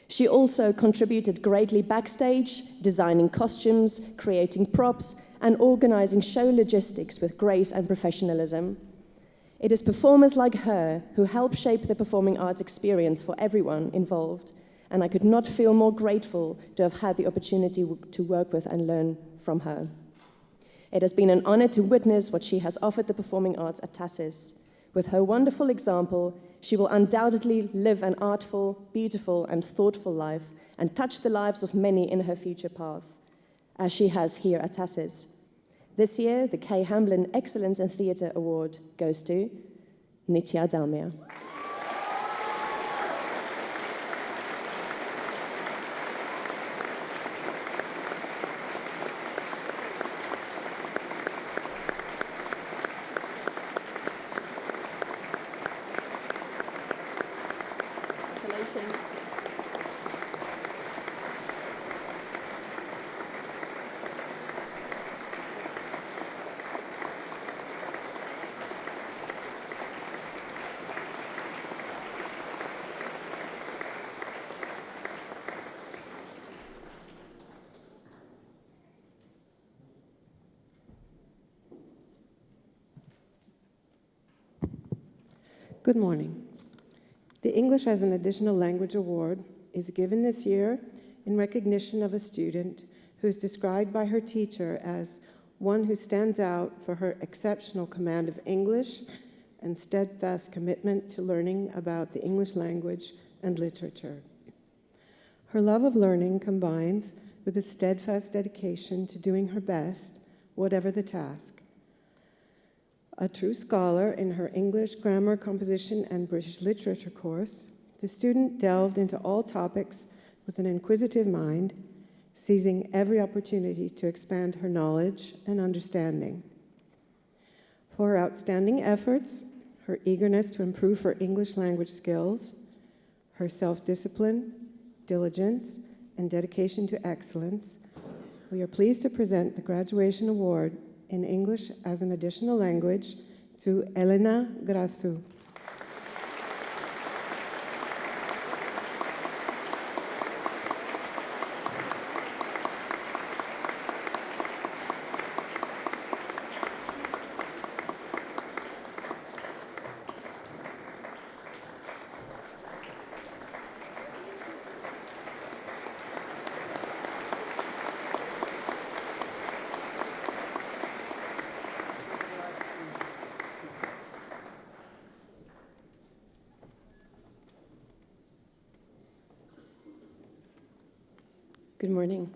She also contributed greatly backstage, designing costumes, creating props, and organizing show logistics with grace and professionalism. It is performers like her who help shape the performing arts experience for everyone involved, and I could not feel more grateful to have had the opportunity to work with and learn from her. It has been an honor to witness what she has offered the performing arts at TASIS. With her wonderful example, she will undoubtedly live an artful, beautiful, and thoughtful life and touch the lives of many in her future path, as she has here at TASIS. This year, the Kay Hamblin Excellence in Theatre Award goes to Nitya Dalmia. Good morning. The English as an Additional Language Award is given this year in recognition of a student who is described by her teacher as one who stands out for her exceptional command of English and steadfast commitment to learning about the English language and literature. Her love of learning combines with a steadfast dedication to doing her best, whatever the task. A true scholar in her English, grammar, composition, and British literature course, the student delved into all topics with an inquisitive mind, seizing every opportunity to expand her knowledge and understanding. For her outstanding efforts, her eagerness to improve her English language skills, her self-discipline, diligence, and dedication to excellence, we are pleased to present the Graduation Award in English as an Additional Language to Elena Grasu. Good morning.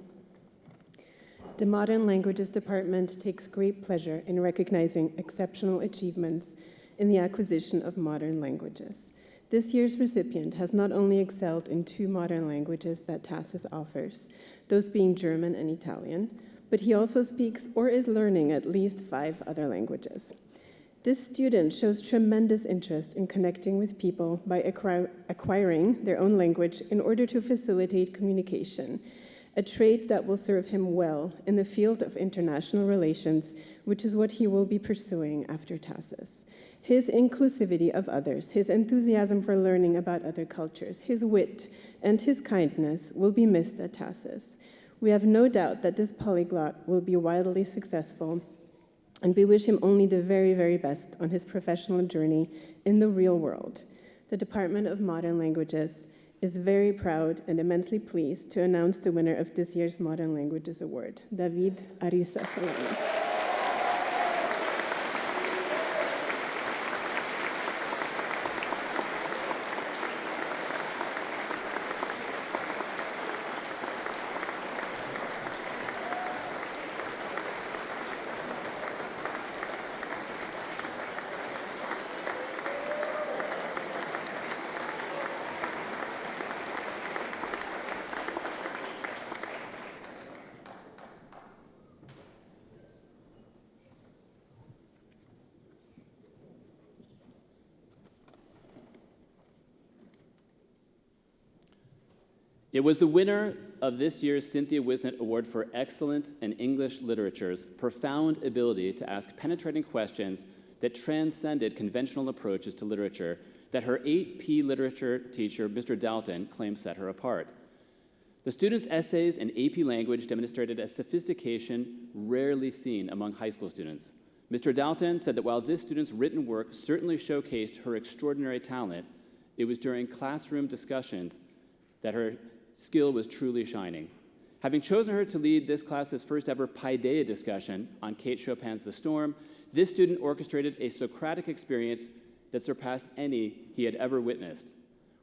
The Modern Languages Department takes great pleasure in recognizing exceptional achievements in the acquisition of modern languages. This year's recipient has not only excelled in 2 modern languages that TASIS offers, those being German and Italian, but he also speaks or is learning at least 5 other languages. This student shows tremendous interest in connecting with people by acquiring their own language in order to facilitate communication, a trait that will serve him well in the field of international relations, which is what he will be pursuing after TASIS. His inclusivity of others, his enthusiasm for learning about other cultures, his wit, and his kindness will be missed at TASIS. We have no doubt that this polyglot will be wildly successful, and we wish him only the very, very best on his professional journey in the real world. The Department of Modern Languages is very proud and immensely pleased to announce the winner of this year's Modern Languages Award, Navid Recessional. It was the winner of this year's Cynthia Wisnett Award for Excellence in English Literature's profound ability to ask penetrating questions that transcended conventional approaches to literature that her AP literature teacher, Mr. Dalton, claimed set her apart. The students' essays in AP language demonstrated a sophistication rarely seen among high school students. Mr. Dalton said that while this student's written work certainly showcased her extraordinary talent, it was during classroom discussions that her skill was truly shining. Having chosen her to lead this class's first ever Paideia discussion on Kate Chopin's The Storm, this student orchestrated a Socratic experience that surpassed any he had ever witnessed.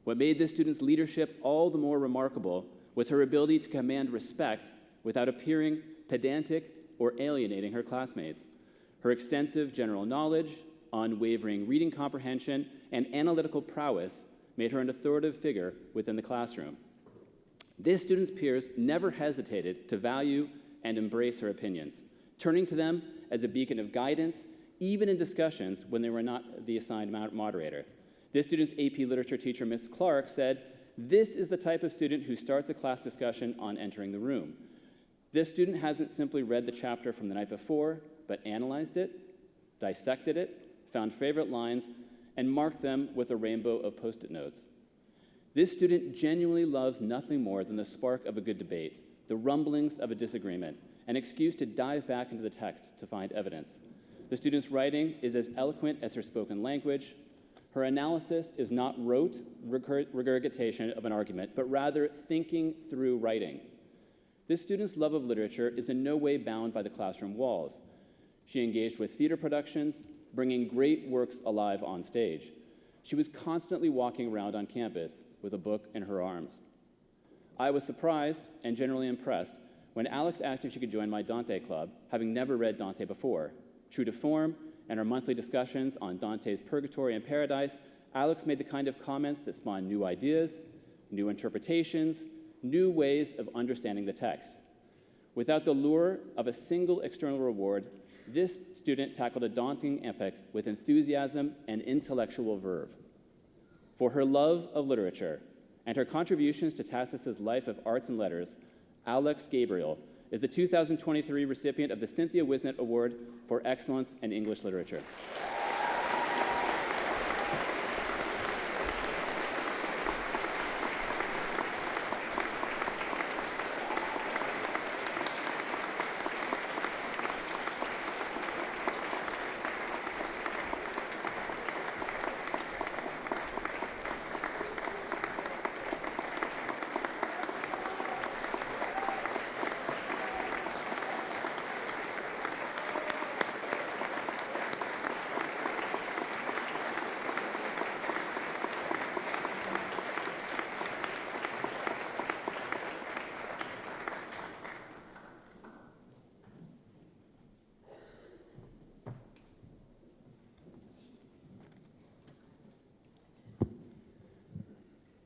What made this student's leadership all the more remarkable was her ability to command respect without appearing pedantic or alienating her classmates. Her extensive general knowledge, unwavering reading comprehension, and analytical prowess made her an authoritative figure within the classroom. This student's peers never hesitated to value and embrace her opinions, turning to them as a beacon of guidance, even in discussions when they were not the assigned moderator. This student's AP literature teacher, Miss Clark, said, "This is the type of student who starts a class discussion on entering the room. This student hasn't simply read the chapter from the night before, but analyzed it, dissected it, found favorite lines, and marked them with a rainbow of Post-it notes. This student genuinely loves nothing more than the spark of a good debate, the rumblings of a disagreement, an excuse to dive back into the text to find evidence. The student's writing is as eloquent as her spoken language. Her analysis is not rote regurgitation of an argument, but rather thinking through writing. This student's love of literature is in no way bound by the classroom walls. She engaged with theater productions, bringing great works alive on stage. She was constantly walking around on campus with a book in her arms. I was surprised and generally impressed when Alex asked if she could join my Dante club, having never read Dante before. True to form, and our monthly discussions on Dante's Purgatory and Paradise, Alex made the kind of comments that spawned new ideas, new interpretations, new ways of understanding the text. Without the lure of a single external reward, this student tackled a daunting epic with enthusiasm and intellectual verve. For her love of literature and her contributions to TASIS's life of arts and letters, Alex Gabriel is the 2023 recipient of the Cynthia Wisnett Award for Excellence in English Literature.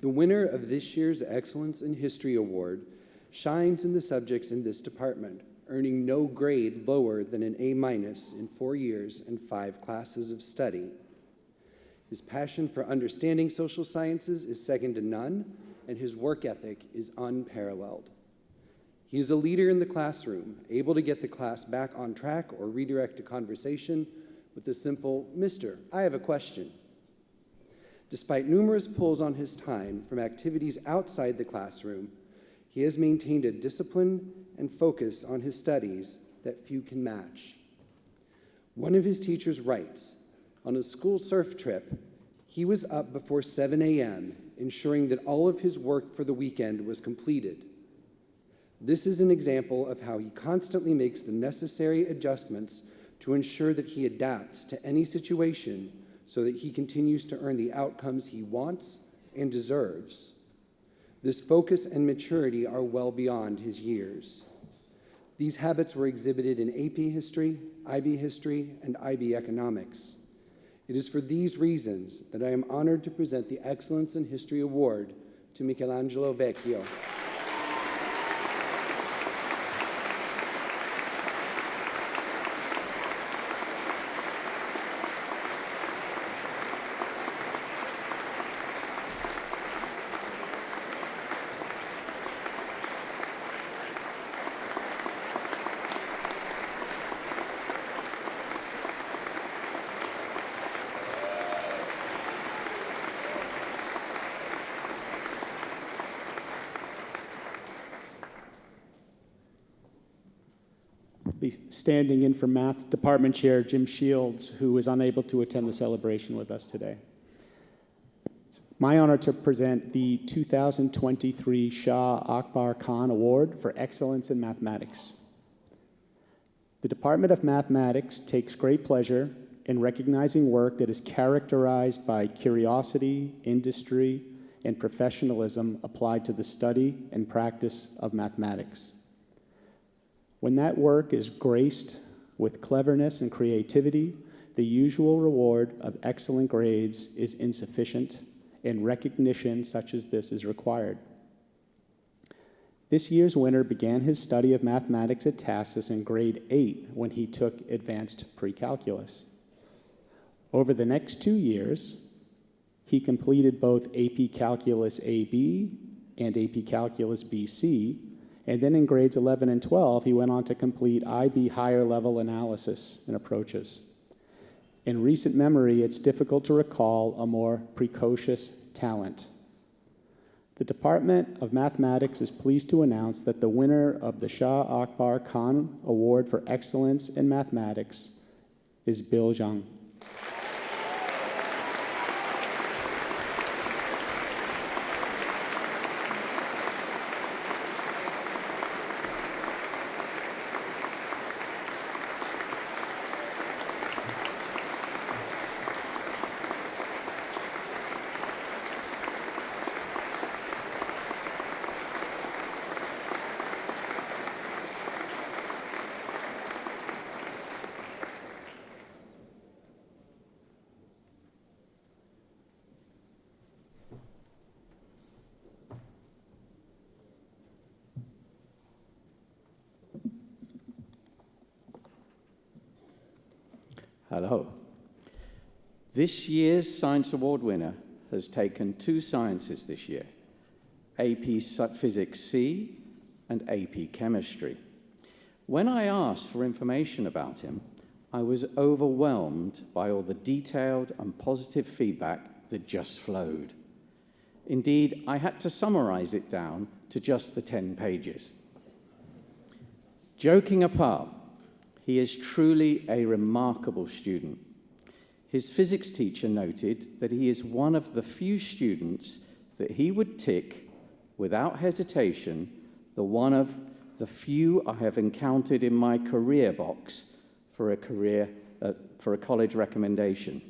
The winner of this year's Excellence in History Award shines in the subjects in this department, earning no grade lower than an A- in 4 years and 5 classes of study. His passion for understanding social sciences is second to none, and his work ethic is unparalleled. He is a leader in the classroom, able to get the class back on track or redirect a conversation with the simple, "Mister, I have a question." Despite numerous pulls on his time from activities outside the classroom, he has maintained a discipline and focus on his studies that few can match. One of his teachers writes, on a school surf trip, he was up before 7 a.m., ensuring that all of his work for the weekend was completed. This is an example of how he constantly makes the necessary adjustments to ensure that he adapts to any situation so that he continues to earn the outcomes he wants and deserves. This focus and maturity are well beyond his years. These habits were exhibited in AP History, IB History, and IB Economics. It is for these reasons that I am honored to present the Excellence in History Award to Michelangelo Vecchio. Be standing in for Math Department Chair Jim Shields, who is unable to attend the celebration with us today. It's my honor to present the 2023 Shah Akbar Khan Award for Excellence in Mathematics. The Department of Mathematics takes great pleasure in recognizing work that is characterized by curiosity, industry, and professionalism applied to the study and practice of mathematics. When that work is graced with cleverness and creativity, the usual reward of excellent grades is insufficient, and recognition such as this is required. This year's winner began his study of mathematics at TASIS in grade 8 when he took advanced pre-calculus. Over the next 2 years, he completed both AP Calculus AB and AP Calculus BC, and then in grades 11 and 12, he went on to complete IB higher level analysis and approaches. In recent memory, it's difficult to recall a more precocious talent. The Department of Mathematics is pleased to announce that the winner of the Shah Akbar Khan Award for Excellence in Mathematics is Bill Zhang. Hello. This year's Science Award winner has taken 2 sciences this year, AP Physics C and AP Chemistry. When I asked for information about him, I was overwhelmed by all the detailed and positive feedback that just flowed. Indeed, I had to summarize it down to just the 10 pages. Joking apart, he is truly a remarkable student. His physics teacher noted that he is one of the few students that he would tick, without hesitation, one of the few I have encountered in my career box for a college recommendation.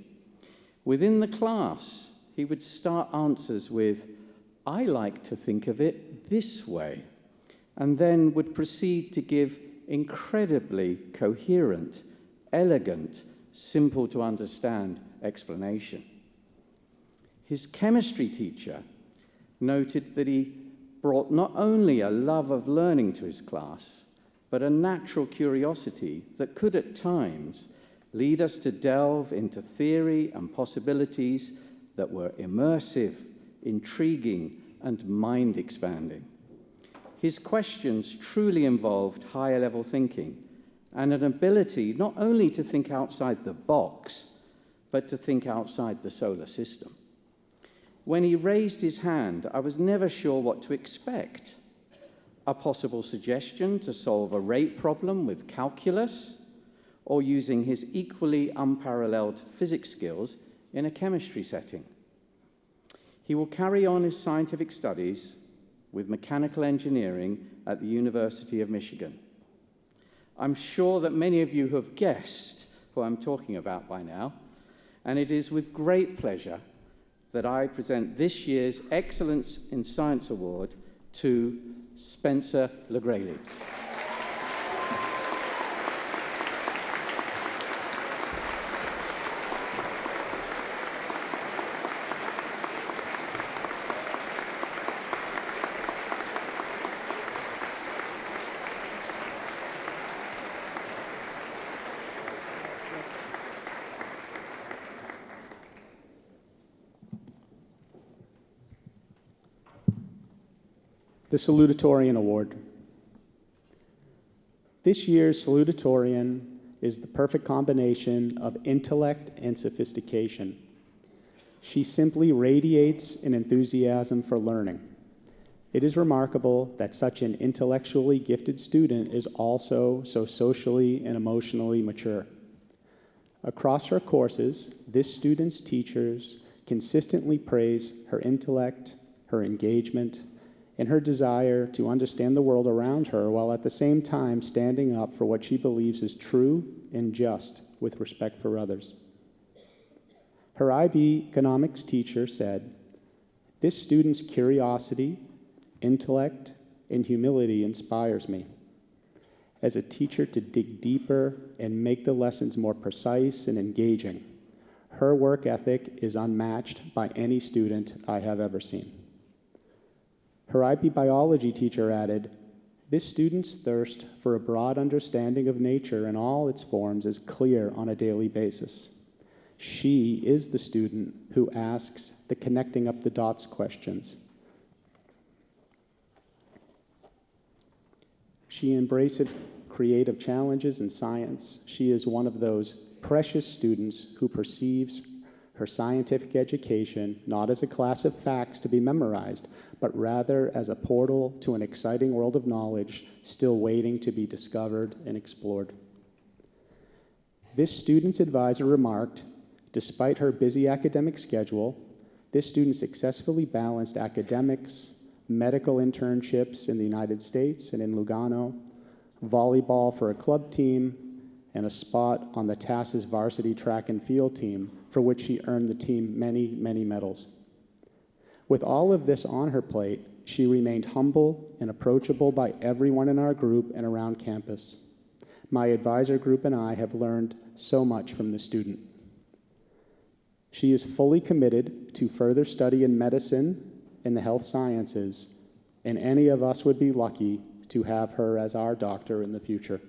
Within the class, he would start answers with, "I like to think of it this way," and then would proceed to give incredibly coherent, elegant, simple to understand explanation. His chemistry teacher noted that he brought not only a love of learning to his class, but a natural curiosity that could at times lead us to delve into theory and possibilities that were immersive, intriguing, and mind-expanding. his questions truly involved higher level thinking and an ability not only to think outside the box, but to think outside the solar system. When he raised his hand, I was never sure what to expect. A possible suggestion to solve a rate problem with calculus, or using his equally unparalleled physics skills in a chemistry setting. He will carry on his scientific studies with mechanical engineering at the University of Michigan. I'm sure that many of you have guessed who I'm talking about by now, and it is with great pleasure that I present this year's Excellence in Science Award to Spencer LeGraley. The Salutatorian Award. This year's salutatorian is the perfect combination of intellect and sophistication. She simply radiates an enthusiasm for learning. It is remarkable that such an intellectually gifted student is also so socially and emotionally mature. Across her courses, this student's teachers consistently praise her intellect, her engagement, and her desire to understand the world around her while at the same time standing up for what she believes is true and just with respect for others. Her IB economics teacher said, "This student's curiosity, intellect, and humility inspires me. As a teacher to dig deeper and make the lessons more precise and engaging, her work ethic is unmatched by any student I have ever seen." Her IB biology teacher added, "This student's thirst for a broad understanding of nature in all its forms is clear on a daily basis. She is the student who asks the connecting up the dots questions. She embraces creative challenges in science. She is one of those precious students who perceives her scientific education not as a class of facts to be memorized, but rather as a portal to an exciting world of knowledge still waiting to be discovered and explored." This student's advisor remarked, despite her busy academic schedule, this student successfully balanced academics, medical internships in the United States and in Lugano, volleyball for a club team, and a spot on the TASIS varsity track and field team, for which she earned the team many, many medals. With all of this on her plate, she remained humble and approachable by everyone in our group and around campus. My advisor group and I have learned so much from the student. She is fully committed to further study in medicine and the health sciences, and any of us would be lucky to have her as our doctor in the future.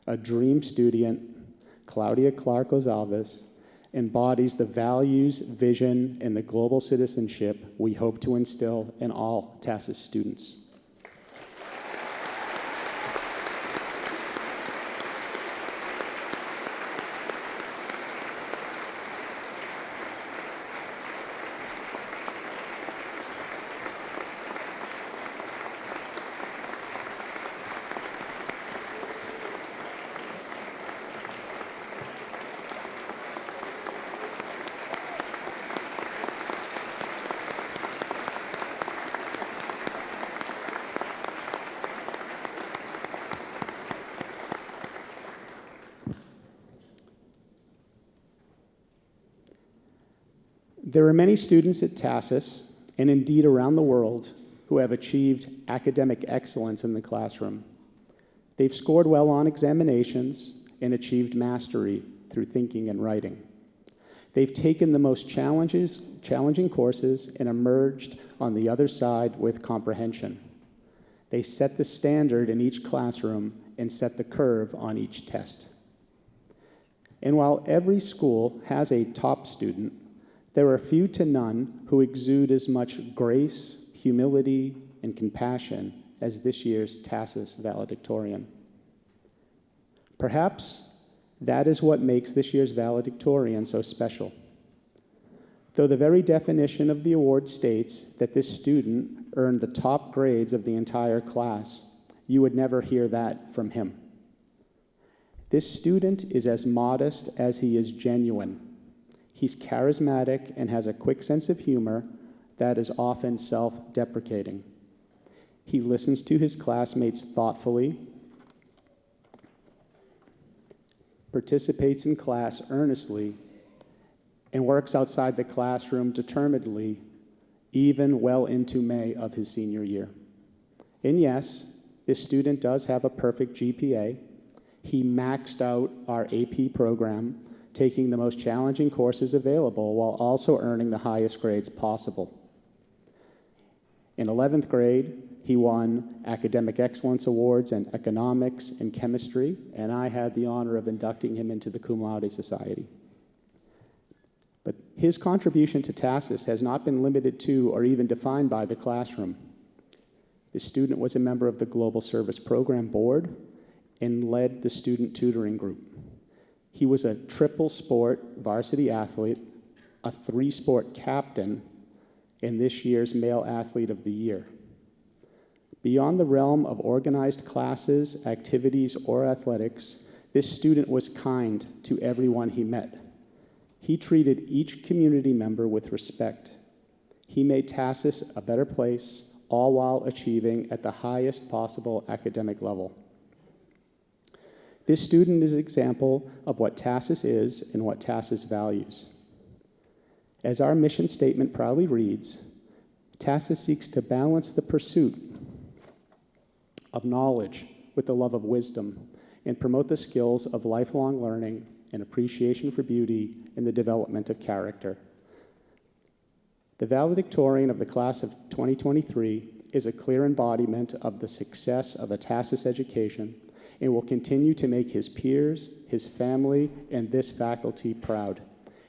A dream student, Claudia Clark-Gonzalez, embodies the values, vision, and the global citizenship we hope to instill in all TASIS students. There are many students at TASIS, and indeed around the world, who have achieved academic excellence in the classroom. They've scored well on examinations and achieved mastery through thinking and writing. They've taken the most challenging courses and emerged on the other side with comprehension. They set the standard in each classroom and set the curve on each test. And while every school has a top student, there are few to none who exude as much grace, humility, and compassion as this year's TASIS valedictorian. Perhaps that is what makes this year's valedictorian so special. Though the very definition of the award states that this student earned the top grades of the entire class, you would never hear that from him. This student is as modest as he is genuine. He's charismatic and has a quick sense of humor that is often self-deprecating. He listens to his classmates thoughtfully, participates in class earnestly, and works outside the classroom determinedly, even well into May of his senior year. And yes, this student does have a perfect GPA. He maxed out our AP program, taking the most challenging courses available while also earning the highest grades possible. In 11th grade, he won academic excellence awards in economics and chemistry, and I had the honor of inducting him into the Cum Laude Society. But his contribution to TASIS has not been limited to or even defined by the classroom. The student was a member of the Global Service Program Board and led the student tutoring group. He was a triple sport varsity athlete, a 3-sport captain, and this year's Male Athlete of the Year. Beyond the realm of organized classes, activities, or athletics, this student was kind to everyone he met. He treated each community member with respect. He made TASIS a better place, all while achieving at the highest possible academic level. This student is an example of what TASIS is and what TASIS values. As our mission statement proudly reads, TASIS seeks to balance the pursuit of knowledge with the love of wisdom and promote the skills of lifelong learning and appreciation for beauty and the development of character. The valedictorian of the class of 2023 is a clear embodiment of the success of a TASIS education and will continue to make his peers, his family, and this faculty proud.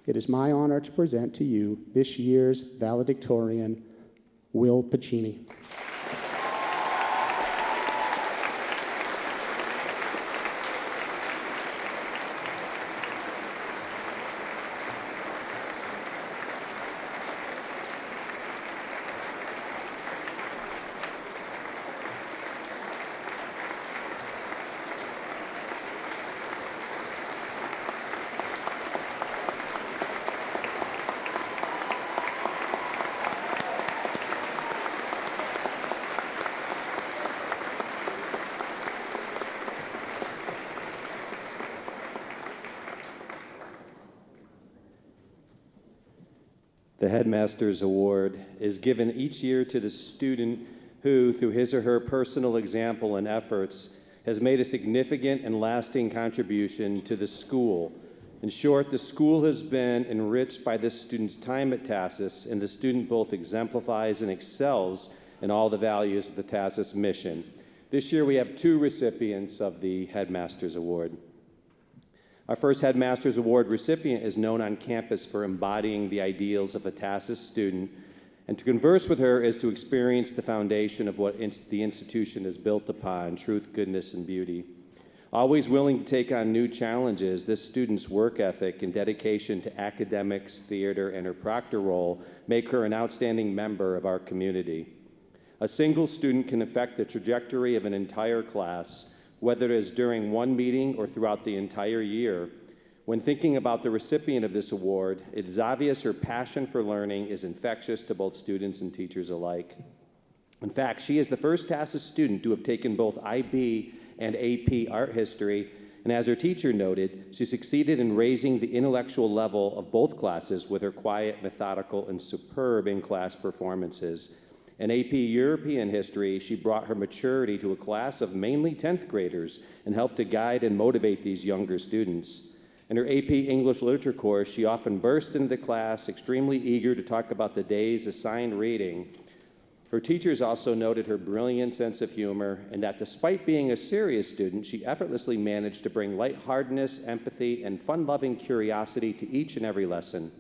It is my honor to present to you this year's valedictorian, Will Pacini. The Headmaster's Award is given each year to the student who, through his or her personal example and efforts, has made a significant and lasting contribution to the school. In short, the school has been enriched by this student's time at TASIS, and the student both exemplifies and excels in all the values of the TASIS mission. This year, we have 2 recipients of the Headmaster's Award. Our first Headmaster's Award recipient is known on campus for embodying the ideals of a TASIS student, and to converse with her is to experience the foundation of what the institution is built upon, truth, goodness, and beauty. Always willing to take on new challenges, this student's work ethic and dedication to academics, theater, and her proctor role make her an outstanding member of our community. A single student can affect the trajectory of an entire class, whether it is during one meeting or throughout the entire year. When thinking about the recipient of this award, it is obvious her passion for learning is infectious to both students and teachers alike. In fact, she is the first TASIS student to have taken both IB and AP art history, and as her teacher noted, she succeeded in raising the intellectual level of both classes with her quiet, methodical, and superb in-class performances. In AP European history, she brought her maturity to a class of mainly 10th graders and helped to guide and motivate these younger students. In her AP English Literature course, she often burst into the class, extremely eager to talk about the day's assigned reading. Her teachers also noted her brilliant sense of humor and that despite being a serious student, she effortlessly managed to bring lightheartedness, empathy, and fun-loving curiosity to each and every lesson.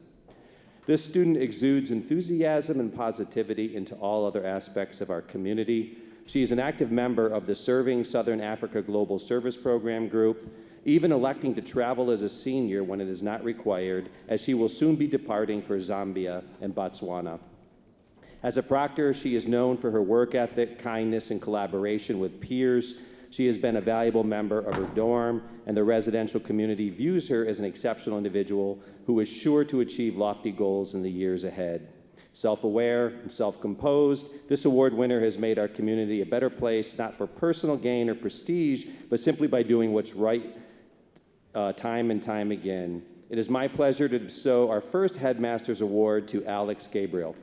This student exudes enthusiasm and positivity into all other aspects of our community. She is an active member of the Serving Southern Africa Global Service Program group, even electing to travel as a senior when it is not required, as she will soon be departing for Zambia and Botswana. As a proctor, she is known for her work ethic, kindness, and collaboration with peers. She has been a valuable member of her dorm, and the residential community views her as an exceptional individual who is sure to achieve lofty goals in the years ahead. Self-aware and self-composed, this award winner has made our community a better place, not for personal gain or prestige, but simply by doing what's right time and time again. It is my pleasure to bestow our first Headmaster's Award to Alex Gabriel.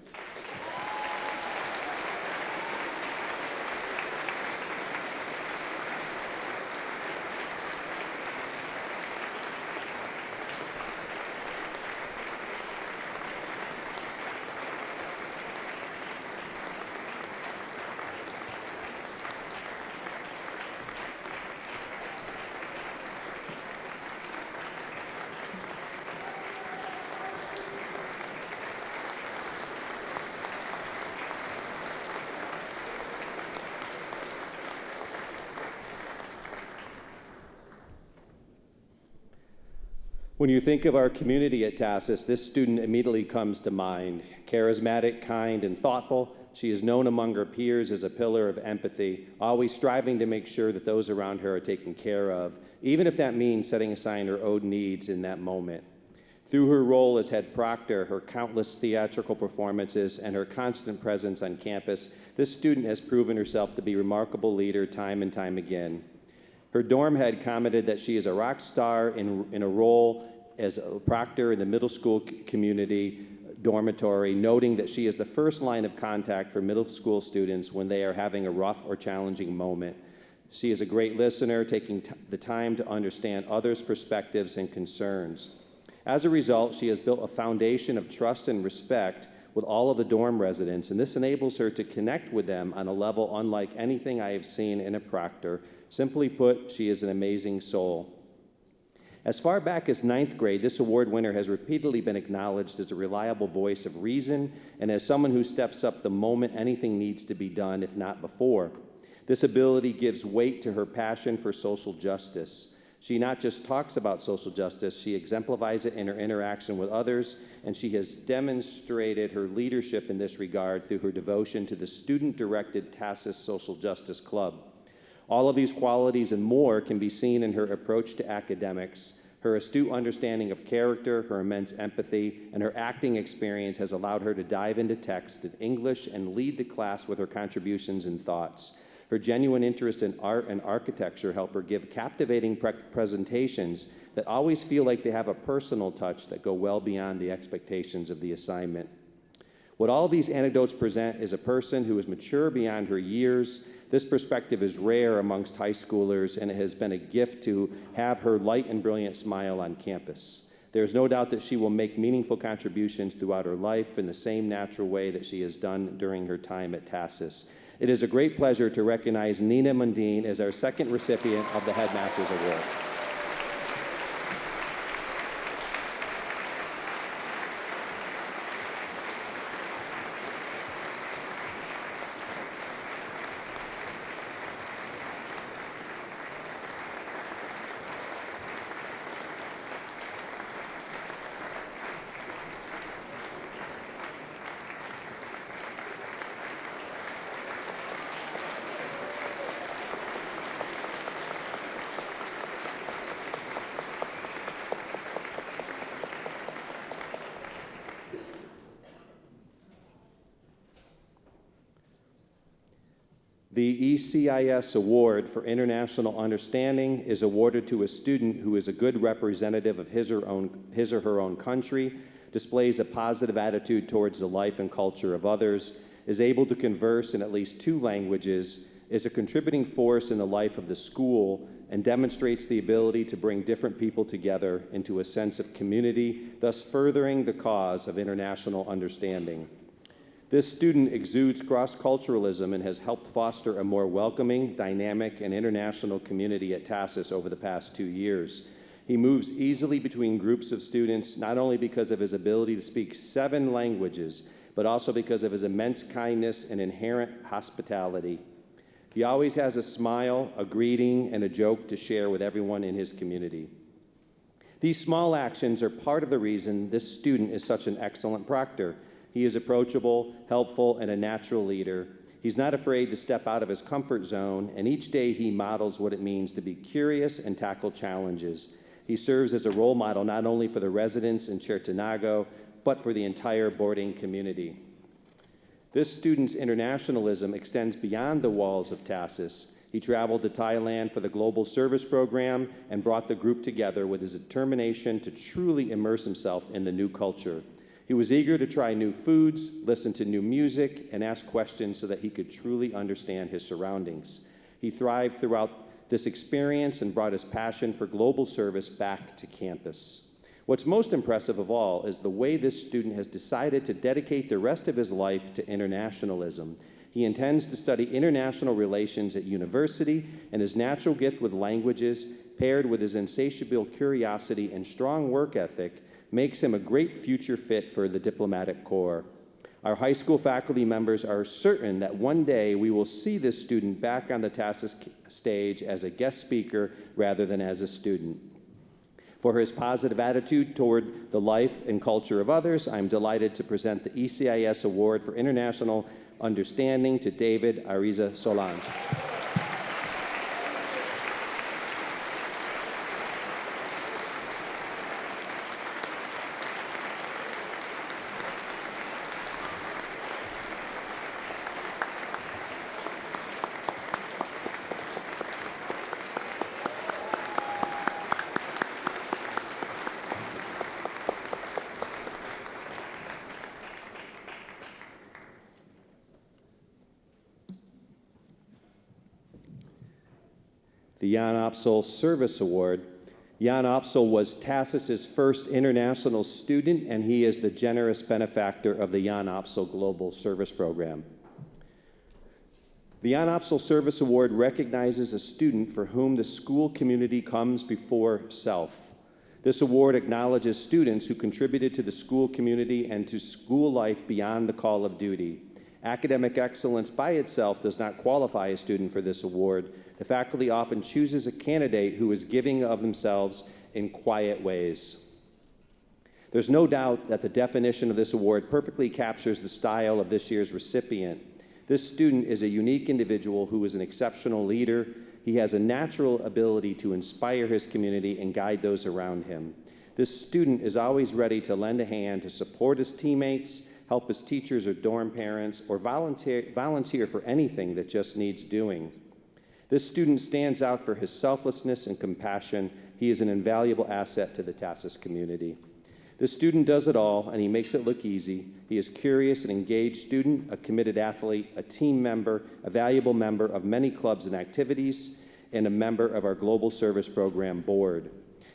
When you think of our community at TASIS, this student immediately comes to mind. Charismatic, kind, and thoughtful, she is known among her peers as a pillar of empathy, always striving to make sure that those around her are taken care of, even if that means setting aside her own needs in that moment. Through her role as head proctor, her countless theatrical performances, and her constant presence on campus, this student has proven herself to be a remarkable leader time and time again. Her dorm head commented that she is a rock star in a role as a proctor in the middle school community dormitory, noting that she is the first line of contact for middle school students when they are having a rough or challenging moment. She is a great listener, taking the time to understand others' perspectives and concerns. As a result, she has built a foundation of trust and respect with all of the dorm residents, and this enables her to connect with them on a level unlike anything I have seen in a proctor. Simply put, she is an amazing soul. As far back as 9th grade, this award winner has repeatedly been acknowledged as a reliable voice of reason and as someone who steps up the moment anything needs to be done, if not before. This ability gives weight to her passion for social justice. She not just talks about social justice, she exemplifies it in her interaction with others, and she has demonstrated her leadership in this regard through her devotion to the student-directed TASIS Social Justice Club. All of these qualities and more can be seen in her approach to academics. Her astute understanding of character, her immense empathy, and her acting experience has allowed her to dive into text in English and lead the class with her contributions and thoughts. Her genuine interest in art and architecture help her give captivating presentations that always feel like they have a personal touch that go well beyond the expectations of the assignment. What all these anecdotes present is a person who is mature beyond her years. This perspective is rare amongst high schoolers, and it has been a gift to have her light and brilliant smile on campus. There is no doubt that she will make meaningful contributions throughout her life in the same natural way that she has done during her time at TASIS. It is a great pleasure to recognize Nina Mundine as our second recipient of the Headmaster's Award. The ECIS Award for International Understanding is awarded to a student who is a good representative of his or her own country, displays a positive attitude towards the life and culture of others, is able to converse in at least 2 languages, is a contributing force in the life of the school, and demonstrates the ability to bring different people together into a sense of community, thus furthering the cause of international understanding. This student exudes cross-culturalism and has helped foster a more welcoming, dynamic, and international community at TASIS over the past 2 years. He moves easily between groups of students, not only because of his ability to speak 7 languages, but also because of his immense kindness and inherent hospitality. He always has a smile, a greeting, and a joke to share with everyone in his community. These small actions are part of the reason this student is such an excellent proctor. He is approachable, helpful, and a natural leader. He's not afraid to step out of his comfort zone, and each day he models what it means to be curious and tackle challenges. He serves as a role model not only for the residents in Chertonago, but for the entire boarding community. This student's internationalism extends beyond the walls of TASIS. He traveled to Thailand for the Global Service Program and brought the group together with his determination to truly immerse himself in the new culture. He was eager to try new foods, listen to new music, and ask questions so that he could truly understand his surroundings. He thrived throughout this experience and brought his passion for global service back to campus. What's most impressive of all is the way this student has decided to dedicate the rest of his life to internationalism. He intends to study international relations at university, and his natural gift with languages, paired with his insatiable curiosity and strong work ethic, makes him a great future fit for the diplomatic corps. Our high school faculty members are certain that one day we will see this student back on the TASIS stage as a guest speaker rather than as a student. For his positive attitude toward the life and culture of others, I'm delighted to present the ECIS Award for International Understanding to David Ariza Solange. The Jan Opsal Service Award. Jan Opsal was TASIS's first international student, and he is the generous benefactor of the Jan Opsal Global Service Program. The Jan Opsal Service Award recognizes a student for whom the school community comes before self. This award acknowledges students who contributed to the school community and to school life beyond the call of duty. Academic excellence by itself does not qualify a student for this award. The faculty often chooses a candidate who is giving of themselves in quiet ways. There's no doubt that the definition of this award perfectly captures the style of this year's recipient. This student is a unique individual who is an exceptional leader. He has a natural ability to inspire his community and guide those around him. This student is always ready to lend a hand to support his teammates, help his teachers or dorm parents, or volunteer for anything that just needs doing. This student stands out for his selflessness and compassion. He is an invaluable asset to the TASIS community. This student does it all, and he makes it look easy. He is a curious and engaged student, a committed athlete, a team member, a valuable member of many clubs and activities, and a member of our Global Service Program board.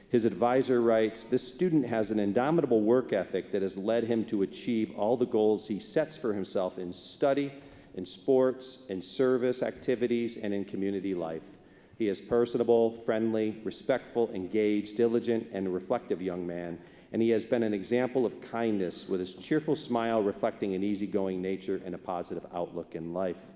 His advisor writes, "This student has an indomitable work ethic that has led him to achieve all the goals he sets for himself in study, in sports, in service activities, and in community life. He is personable, friendly, respectful, engaged, diligent, and a reflective young man, and he has been an example of kindness with his cheerful smile reflecting an easygoing nature and a positive outlook in life."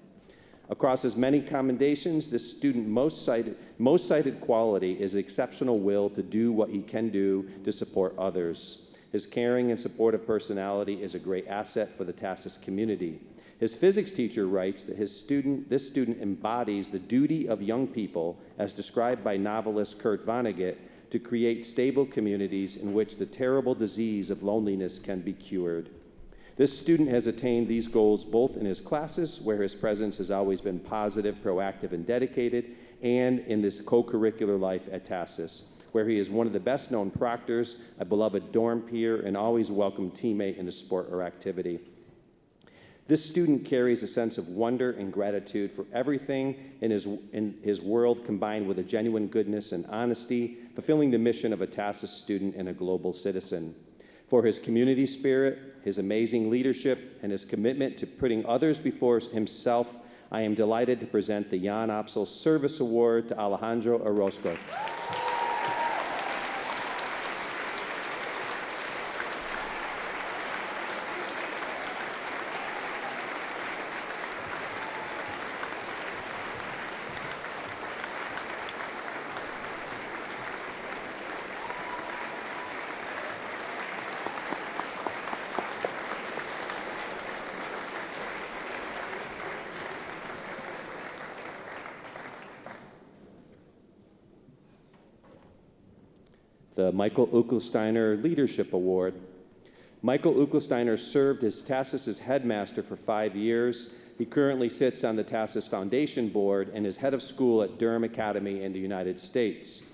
Across his many commendations, this student's most cited quality is exceptional will to do what he can do to support others. His caring and supportive personality is a great asset for the TASIS community. His physics teacher writes that this student embodies the duty of young people, as described by novelist Kurt Vonnegut, to create stable communities in which the terrible disease of loneliness can be cured. This student has attained these goals both in his classes, where his presence has always been positive, proactive, and dedicated, and in this co-curricular life at TASIS, where he is one of the best-known proctors, a beloved dorm peer, and always welcome teammate in a sport or activity. This student carries a sense of wonder and gratitude for everything in his world, combined with a genuine goodness and honesty, fulfilling the mission of a TASIS student and a global citizen. For his community spirit, his amazing leadership, and his commitment to putting others before himself, I am delighted to present the Jan Opsal Service Award to Alejandro Orozco. the Michael Uckelsteiner Leadership Award. Michael Uckelsteiner served as TASIS's headmaster for 5 years. He currently sits on the TASIS Foundation Board and is head of school at Durham Academy in the United States.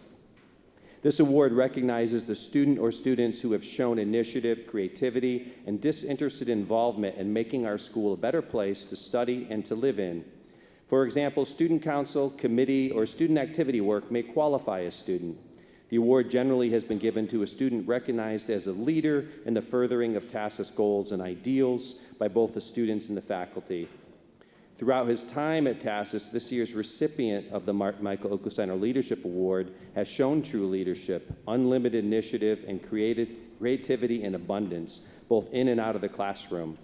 This award recognizes the student or students who have shown initiative, creativity, and disinterested involvement in making our school a better place to study and to live in. For example, student council, committee, or student activity work may qualify a student. The award generally has been given to a student recognized as a leader in the furthering of TASIS goals and ideals by both the students and the faculty. Throughout his time at TASIS, this year's recipient of the Michael Uckelsteiner Leadership Award has shown true leadership, unlimited initiative, and creativity in abundance, both in and out of the classroom.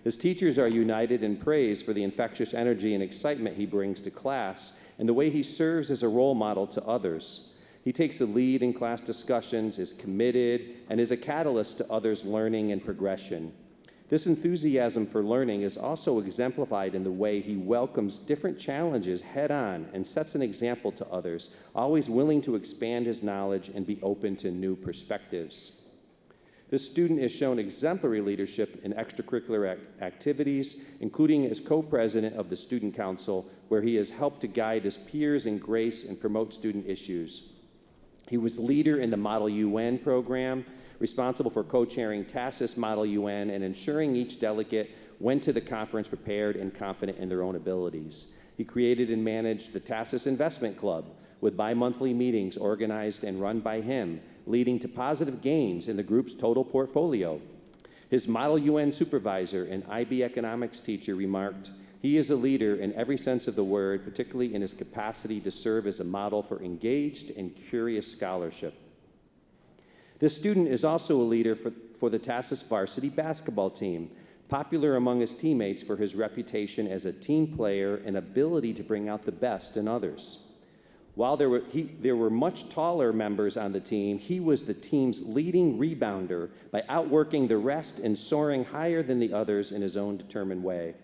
His teachers are united in praise for the infectious energy and excitement he brings to class and the way he serves as a role model to others. He takes the lead in class discussions, is committed, and is a catalyst to others' learning and progression. This enthusiasm for learning is also exemplified in the way he welcomes different challenges head-on and sets an example to others, always willing to expand his knowledge and be open to new perspectives. This student has shown exemplary leadership in extracurricular activities, including as co-president of the Student Council, where he has helped to guide his peers in grace and promote student issues. He was leader in the Model UN program, responsible for co-chairing TASIS Model UN and ensuring each delegate went to the conference prepared and confident in their own abilities. He created and managed the TASIS Investment Club with bi-monthly meetings organized and run by him, leading to positive gains in the group's total portfolio. His Model UN supervisor and IB economics teacher remarked, "He is a leader in every sense of the word, particularly in his capacity to serve as a model for engaged and curious scholarship." This student is also a leader for the TASIS varsity basketball team, popular among his teammates for his reputation as a team player and ability to bring out the best in others. While there were much taller members on the team, he was the team's leading rebounder by outworking the rest and soaring higher than the others in his own determined way.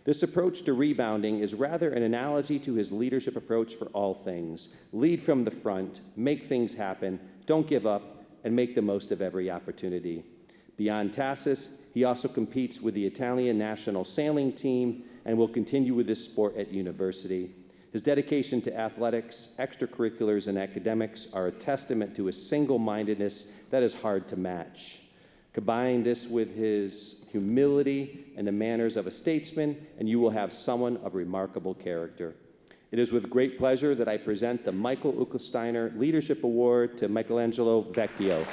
This approach to rebounding is rather an analogy to his leadership approach for all things. Lead from the front, make things happen, don't give up, and make the most of every opportunity. Beyond TASIS, he also competes with the Italian national sailing team and will continue with this sport at university. His dedication to athletics, extracurriculars, and academics are a testament to his single-mindedness that is hard to match. Combine this with his humility and the manners of a statesman, and you will have someone of remarkable character. It is with great pleasure that I present the Michael Uckelsteiner Leadership Award to Michelangelo Vecchio.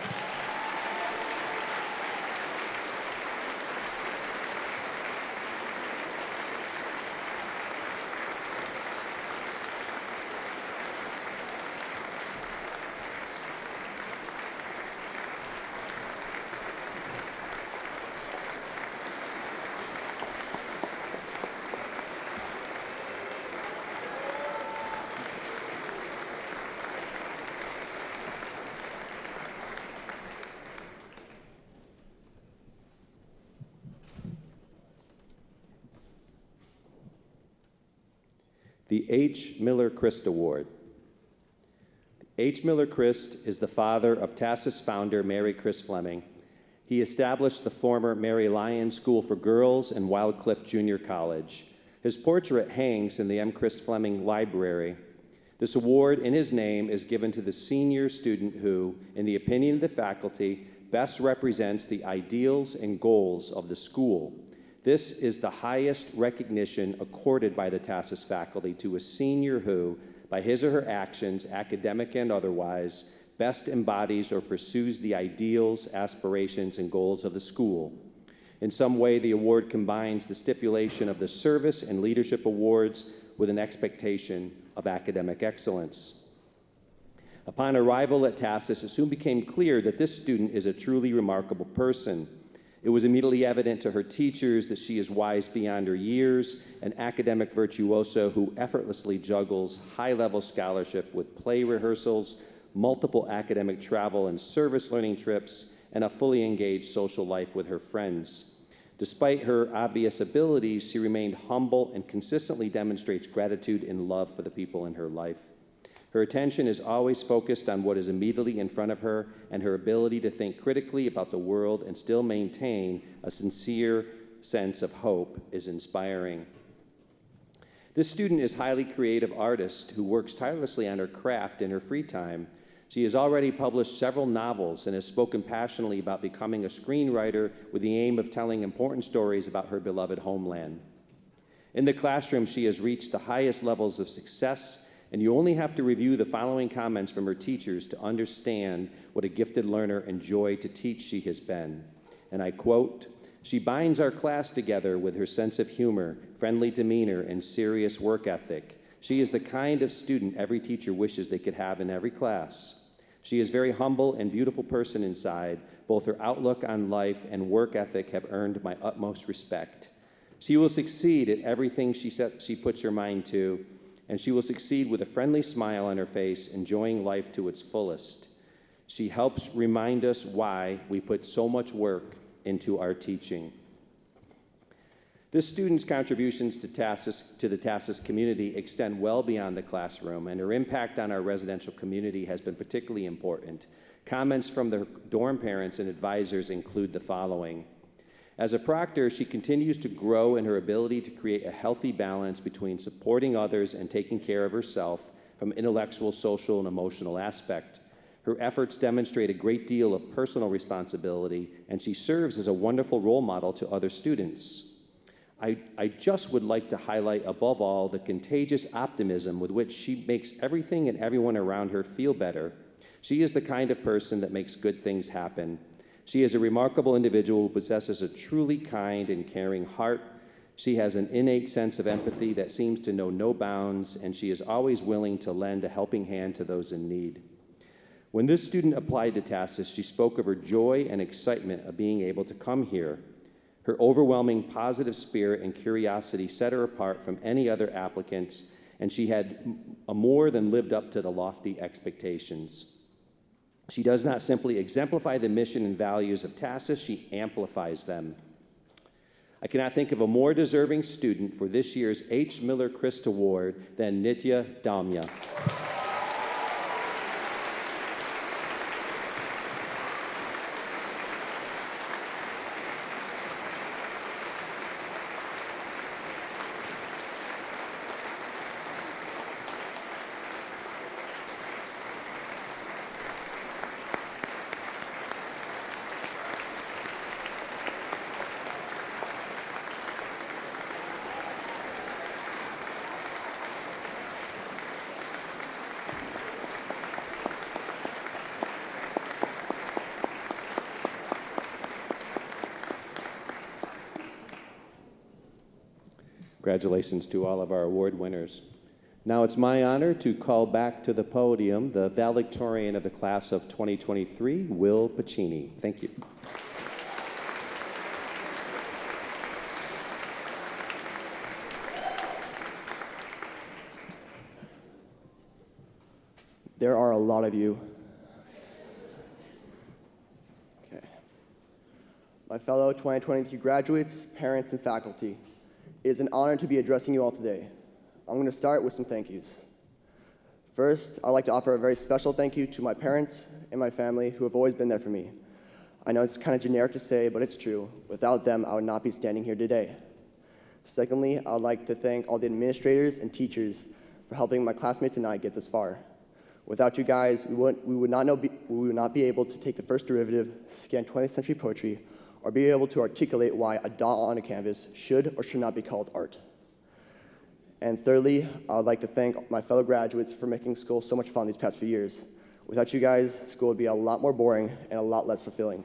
The H. Miller Christ Award. H. Miller Christ is the father of TASIS founder Mary Chris Fleming. He established the former Mary Lyon School for Girls and Wildcliff Junior College. His portrait hangs in the M. Christ Fleming Library. This award in his name is given to the senior student who, in the opinion of the faculty, best represents the ideals and goals of the school. This is the highest recognition accorded by the TASIS faculty to a senior who, by his or her actions, academic and otherwise, best embodies or pursues the ideals, aspirations, and goals of the school. In some way, the award combines the stipulation of the service and leadership awards with an expectation of academic excellence. Upon arrival at TASIS, it soon became clear that this student is a truly remarkable person. It was immediately evident to her teachers that she is wise beyond her years, an academic virtuoso who effortlessly juggles high-level scholarship with play rehearsals, multiple academic travel and service learning trips, and a fully engaged social life with her friends. Despite her obvious abilities, she remained humble and consistently demonstrates gratitude and love for the people in her life. Her attention is always focused on what is immediately in front of her, and her ability to think critically about the world and still maintain a sincere sense of hope is inspiring. This student is a highly creative artist who works tirelessly on her craft in her free time. She has already published several novels and has spoken passionately about becoming a screenwriter with the aim of telling important stories about her beloved homeland. In the classroom, she has reached the highest levels of success, and you only have to review the following comments from her teachers to understand what a gifted learner and joy to teach she has been. And I quote, "She binds our class together with her sense of humor, friendly demeanor, and serious work ethic. She is the kind of student every teacher wishes they could have in every class. She is a very humble and beautiful person inside. Both her outlook on life and work ethic have earned my utmost respect. She will succeed at everything she puts her mind to, and she will succeed with a friendly smile on her face, enjoying life to its fullest. She helps remind us why we put so much work into our teaching." This student's contributions to the TASIS community extend well beyond the classroom, and her impact on our residential community has been particularly important. Comments from the dorm parents and advisors include the following. As a proctor, she continues to grow in her ability to create a healthy balance between supporting others and taking care of herself from intellectual, social, and emotional aspect. Her efforts demonstrate a great deal of personal responsibility, and she serves as a wonderful role model to other students. I just would like to highlight, above all, the contagious optimism with which she makes everything and everyone around her feel better. She is the kind of person that makes good things happen. She is a remarkable individual who possesses a truly kind and caring heart. She has an innate sense of empathy that seems to know no bounds, and she is always willing to lend a helping hand to those in need. When this student applied to TASIS, she spoke of her joy and excitement of being able to come here. Her overwhelming positive spirit and curiosity set her apart from any other applicants, and she had more than lived up to the lofty expectations. She does not simply exemplify the mission and values of TASIS, she amplifies them. I cannot think of a more deserving student for this year's H. Miller Christ Award than Nitya Damya. Congratulations to all of our award winners. Now it's my honor to call back to the podium the valedictorian of the class of 2023, Will Pacini. Thank you. There are a lot of you. Okay. My fellow 2023 graduates, parents, and faculty, it is an honor to be addressing you all today. I'm going to start with some thank yous. First, I'd like to offer a very special thank you to my parents and my family who have always been there for me. I know it's kind of generic to say, but it's true. Without them, I would not be standing here today. Secondly, I would like to thank all the administrators and teachers for helping my classmates and I get this far. Without you guys, we would not be able to take the first derivative, scan 20th century poetry, or be able to articulate why a dot on a canvas should or should not be called art. And thirdly, I would like to thank my fellow graduates for making school so much fun these past few years. Without you guys, school would be a lot more boring and a lot less fulfilling.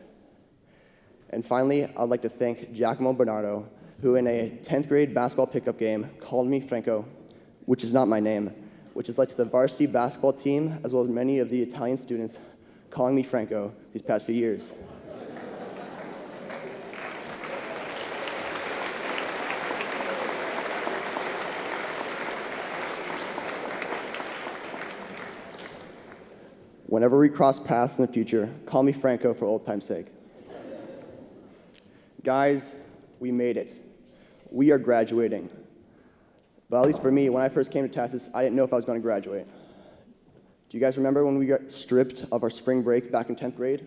And finally, I'd like to thank Giacomo Bernardo, who in a 10th grade basketball pickup game called me Franco, which is not my name, which has led to the varsity basketball team, as well as many of the Italian students calling me Franco these past few years. Whenever we cross paths in the future, call me Franco for old time's sake. Guys, we made it. We are graduating. But at least for me, when I first came to TASIS, I didn't know if I was going to graduate. Do you guys remember when we got stripped of our spring break back in 10th grade?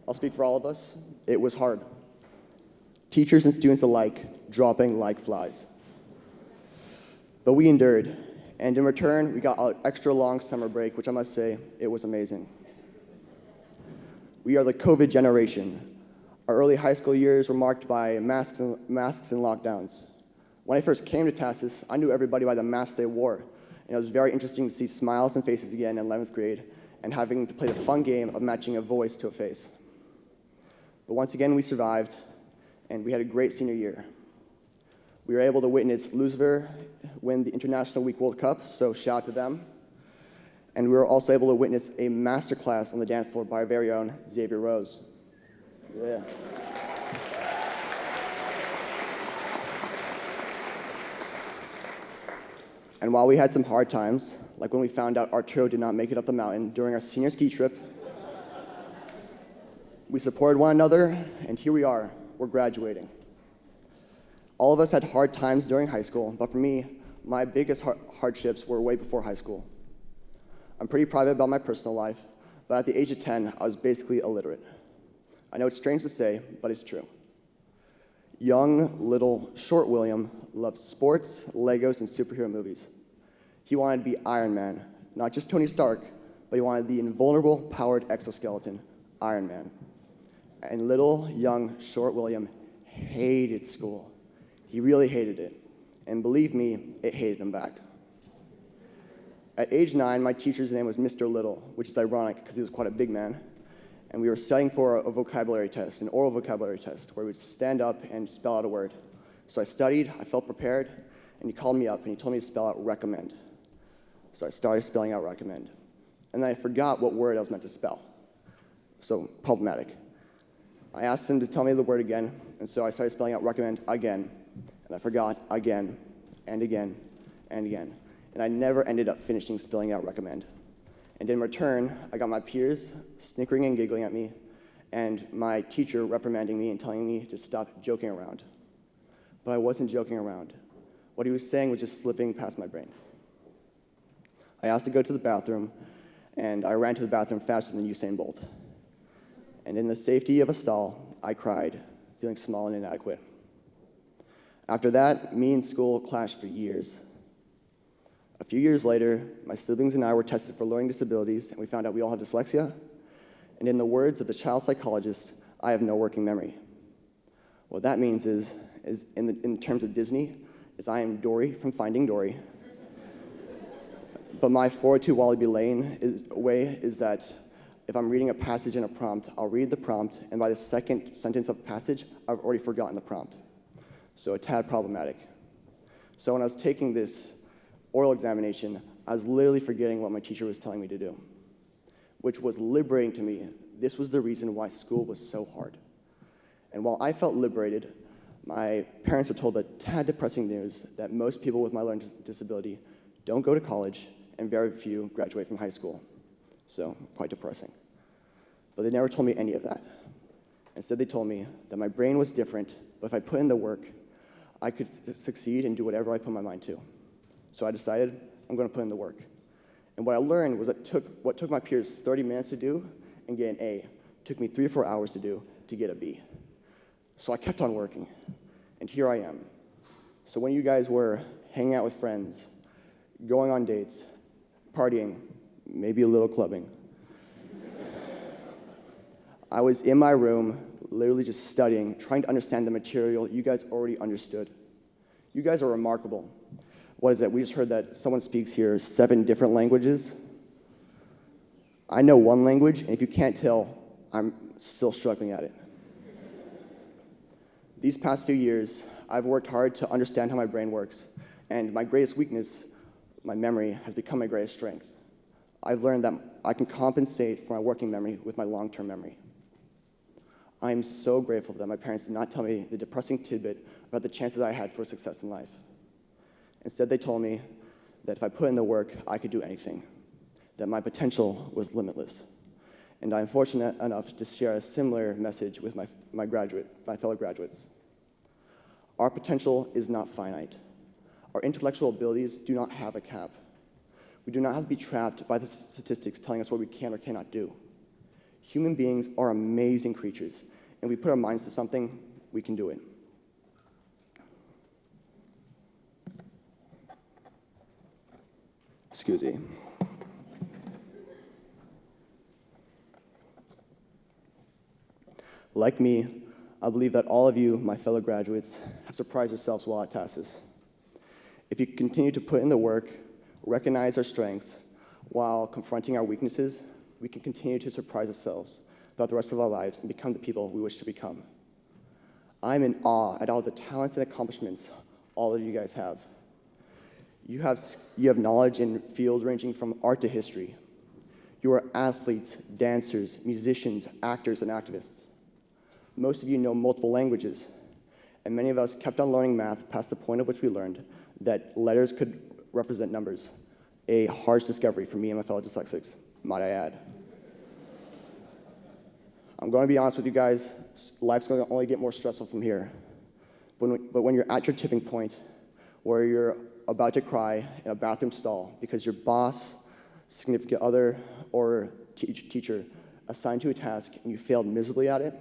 I'll speak for all of us. It was hard. Teachers and students alike dropping like flies. But we endured, and in return, we got an extra long summer break, which I must say, it was amazing. We are the COVID generation. Our early high school years were marked by masks and lockdowns. When I first came to TASIS, I knew everybody by the masks they wore, and it was very interesting to see smiles and faces again in 11th grade and having to play the fun game of matching a voice to a face. But once again, we survived, and we had a great senior year. We were able to witness Lucifer win the International Week World Cup, so shout out to them. And we were also able to witness a masterclass on the dance floor by our very own Xavier Rose. Yeah. And while we had some hard times, like when we found out Arturo did not make it up the mountain during our senior ski trip, we supported one another, and here we are, we're graduating. All of us had hard times during high school, but for me, my biggest hardships were way before high school. I'm pretty private about my personal life, but at the age of 10, I was basically illiterate. I know it's strange to say, but it's true. Young, little, short William loved sports, Legos, and superhero movies. He wanted to be Iron Man, not just Tony Stark, but he wanted the invulnerable, powered exoskeleton, Iron Man. And little, young, short William hated school. He really hated it. And believe me, it hated him back. At age 9, my teacher's name was Mr. Little, which is ironic because he was quite a big man. And we were studying for a vocabulary test, an oral vocabulary test, where we would stand up and spell out a word. So I studied, I felt prepared, and he called me up and he told me to spell out recommend. So I started spelling out recommend. And then I forgot what word I was meant to spell. So problematic. I asked him to tell me the word again, and so I started spelling out recommend again. And I forgot again, and again, and again. And I never ended up finishing spelling out recommend. And in return, I got my peers snickering and giggling at me, and my teacher reprimanding me and telling me to stop joking around. But I wasn't joking around. What he was saying was just slipping past my brain. I asked to go to the bathroom, and I ran to the bathroom faster than Usain Bolt. And in the safety of a stall, I cried, feeling small and inadequate. After that, me and school clashed for years. A few years later, my siblings and I were tested for learning disabilities, and we found out we all have dyslexia. And in the words of the child psychologist, I have no working memory. What that means is in terms of Disney, is I am Dory from Finding Dory. But my 402 Wallaby Lane way is that if I'm reading a passage in a prompt, I'll read the prompt, and by the second sentence of the passage, I've already forgotten the prompt. So a tad problematic. So when I was taking this oral examination, I was literally forgetting what my teacher was telling me to do, which was liberating to me. This was the reason why school was so hard. And while I felt liberated, my parents were told the tad depressing news that most people with my learning disability don't go to college and very few graduate from high school. So quite depressing. But they never told me any of that. Instead, they told me that my brain was different, but if I put in the work, I could succeed and do whatever I put my mind to. So I decided I'm going to put in the work. And what I learned was that what took my peers 30 minutes to do and get an A took me 3 or 4 hours to do to get a B. So I kept on working, and here I am. So when you guys were hanging out with friends, going on dates, partying, maybe a little clubbing, I was in my room, literally just studying, trying to understand the material you guys already understood. You guys are remarkable. What is it? We just heard that someone speaks here 7 different languages. I know one language, and if you can't tell, I'm still struggling at it. These past few years, I've worked hard to understand how my brain works, and my greatest weakness, my memory, has become my greatest strength. I've learned that I can compensate for my working memory with my long-term memory. I am so grateful that my parents did not tell me the depressing tidbit about the chances I had for success in life. Instead, they told me that if I put in the work, I could do anything, that my potential was limitless. And I'm fortunate enough to share a similar message with my fellow graduates. Our potential is not finite. Our intellectual abilities do not have a cap. We do not have to be trapped by the statistics telling us what we can or cannot do. Human beings are amazing creatures, and if we put our minds to something, we can do it. Excuse me. Like me, I believe that all of you, my fellow graduates, have surprised yourselves while at TASIS. If you continue to put in the work, recognize our strengths, while confronting our weaknesses, we can continue to surprise ourselves throughout the rest of our lives and become the people we wish to become. I'm in awe at all the talents and accomplishments all of you guys have. You have knowledge in fields ranging from art to history. You are athletes, dancers, musicians, actors, and activists. Most of you know multiple languages, and many of us kept on learning math past the point at which we learned that letters could represent numbers, a harsh discovery for me and my fellow dyslexics, might I add. I'm going to be honest with you guys, life's going to only get more stressful from here. But when you're at your tipping point, where you're about to cry in a bathroom stall because your boss, significant other, or teacher assigned you a task and you failed miserably at it,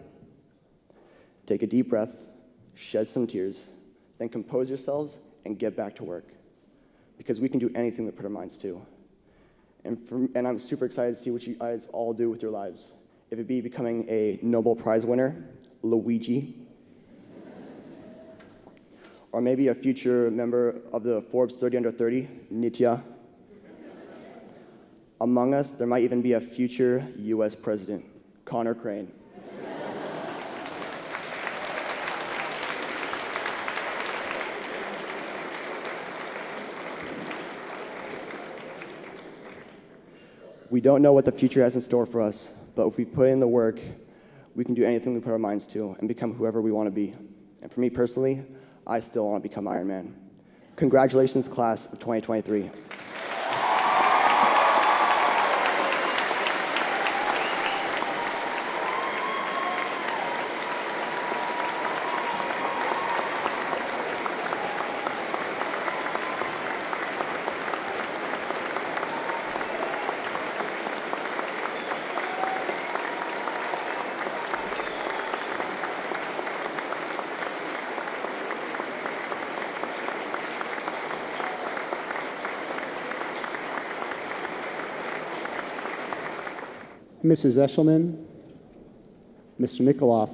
take a deep breath, shed some tears, then compose yourselves and get back to work. Because we can do anything we put our minds to. And I'm super excited to see what you guys all do with your lives. If it be becoming a Nobel Prize winner, Luigi, or maybe a future member of the Forbes 30 Under 30, Nitya. Among us, there might even be a future US president, Connor Crane. We don't know what the future has in store for us, but if we put in the work, we can do anything we put our minds to and become whoever we want to be. And for me personally, I still want to become Iron Man. Congratulations, class of 2023. Mrs. Aeschliman, Mr. Nikoloff,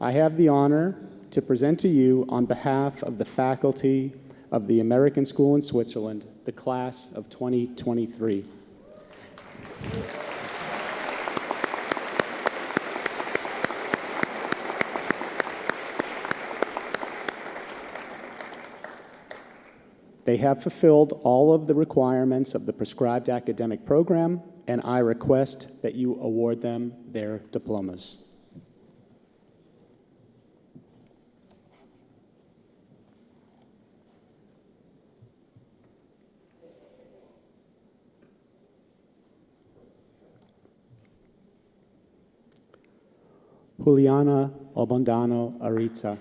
I have the honor to present to you on behalf of the faculty of the American School in Switzerland, the class of 2023. They have fulfilled all of the requirements of the prescribed academic program, and I request that you award them their diplomas. Juliana Obondano Aritza.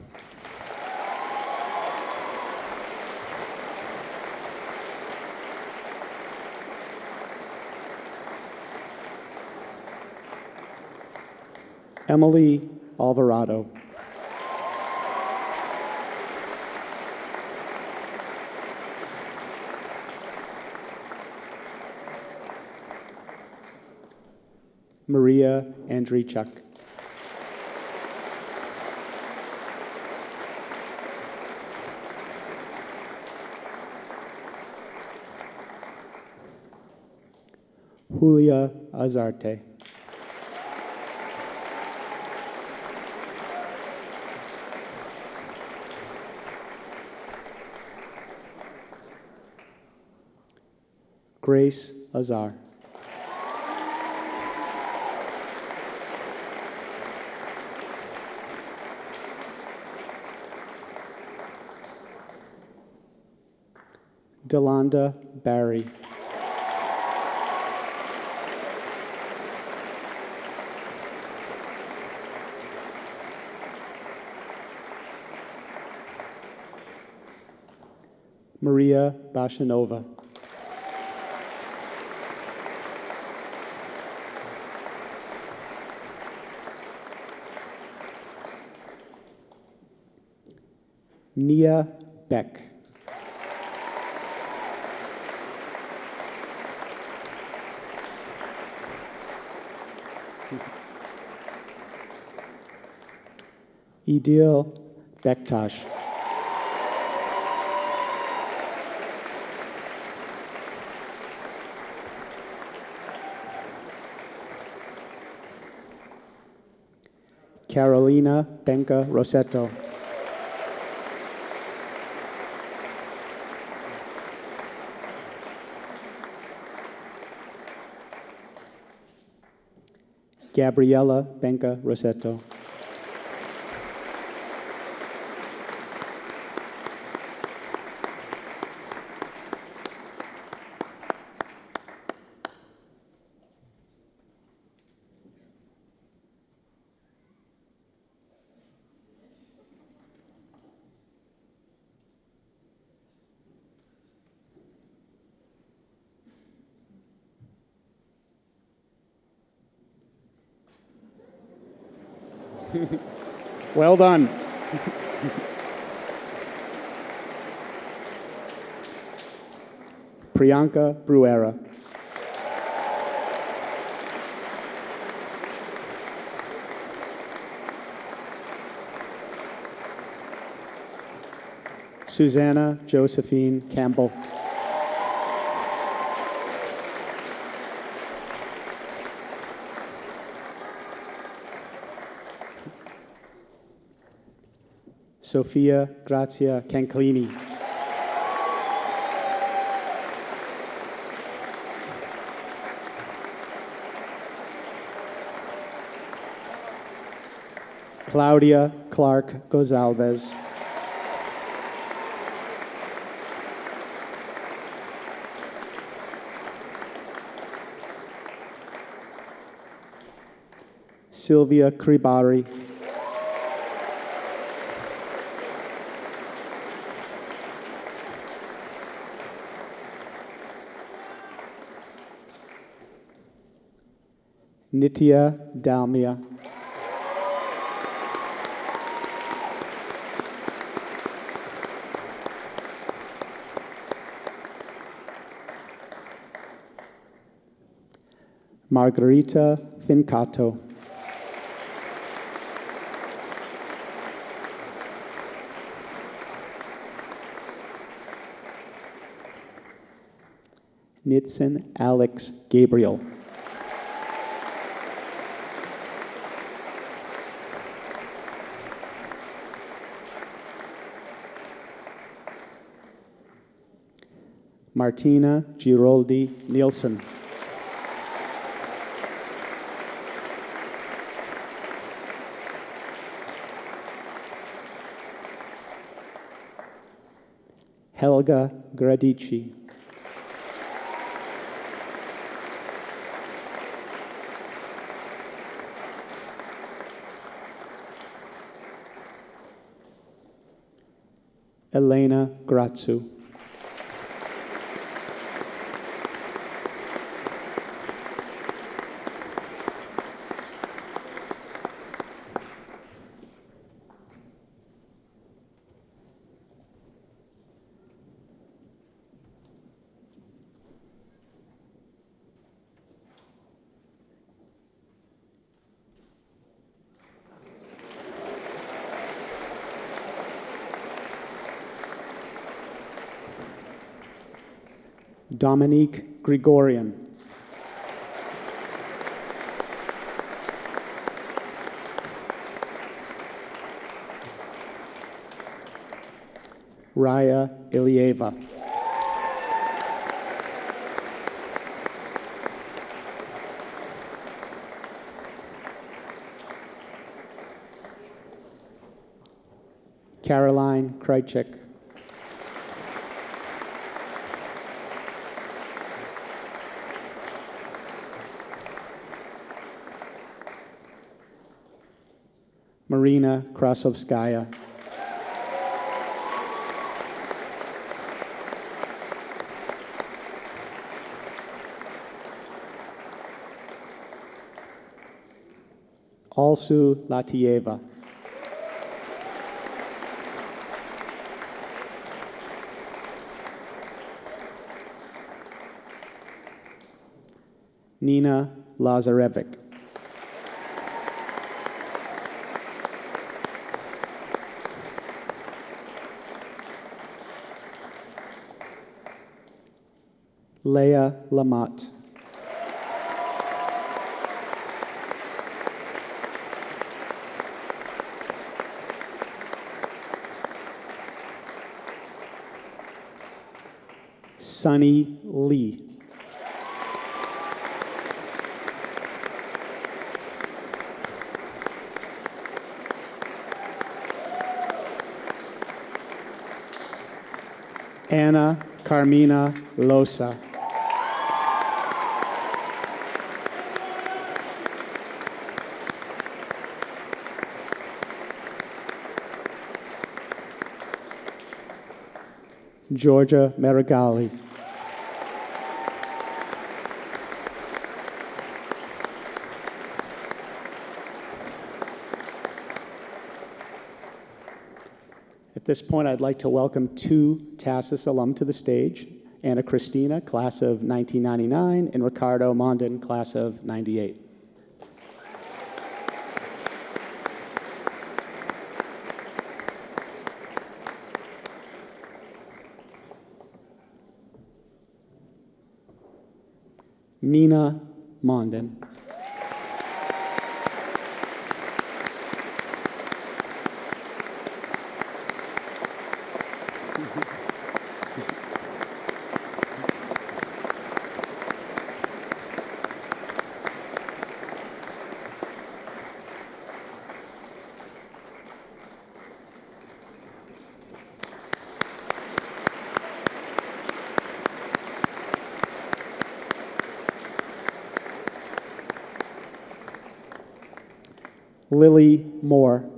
Emily Alvarado. Maria Andrzejczak. Julia Azarte. Grace Azar. Delonda Barry. Maria Bashanova. Nia Beck. Idil Bektash. Carolina Benka Rossetto. Gabriella Benka Rossetto. Well done. Priyanka Bruera. Susanna Josephine Campbell. Sofia Grazia Canclini. Claudia Clark Gonzalez. Sylvia Kribari. Nitya Dalmia. Margarita Fincato. Nitzen Alex Gabriel. Martina Giroldi Nielsen. Helga Gradici. Elena Grazzu. Dominique Gregorian. Raya Ilieva. Caroline Krajcik. Marina Krasovskaya. Alsu Latieva. Nina Lazarevic. Leah Lamotte. Sunny Lee. Anna Carmina Losa. Georgia Marigali. At this point, I'd like to welcome two TASIS alum to the stage, Anna Christina, class of 1999, and Ricardo Mondin, class of 98. Nina Mondin. Lily Moore.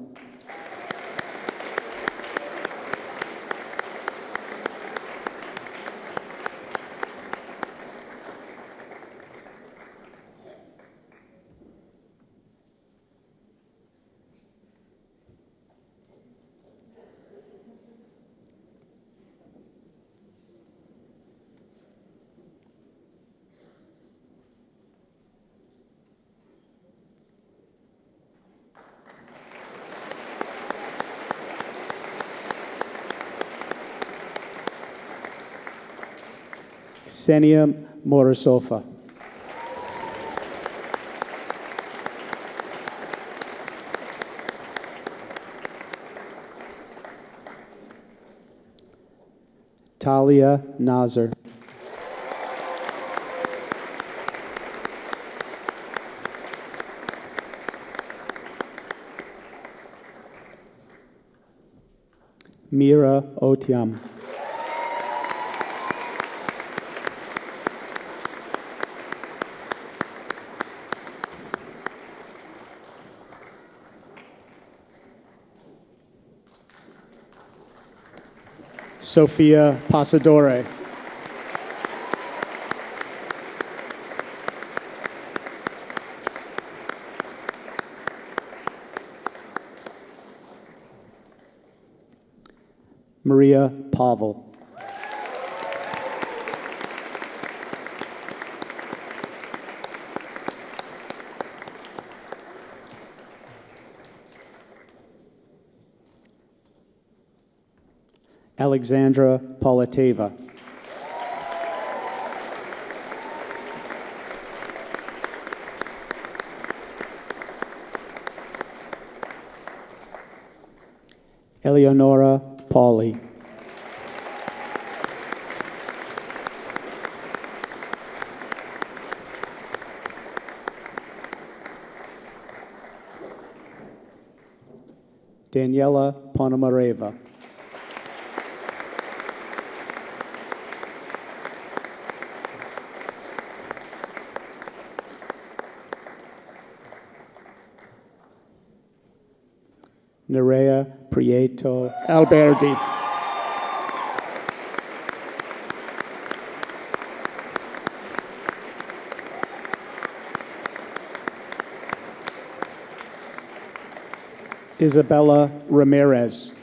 Ksenia Morosofa. Talia Nazar. Mira Otiam. Sofia Pasadore. Maria Pavel. Alexandra Polateva. Eleonora Pauli. Daniela Ponomareva. Nerea Prieto Alberdi. Isabella Ramirez.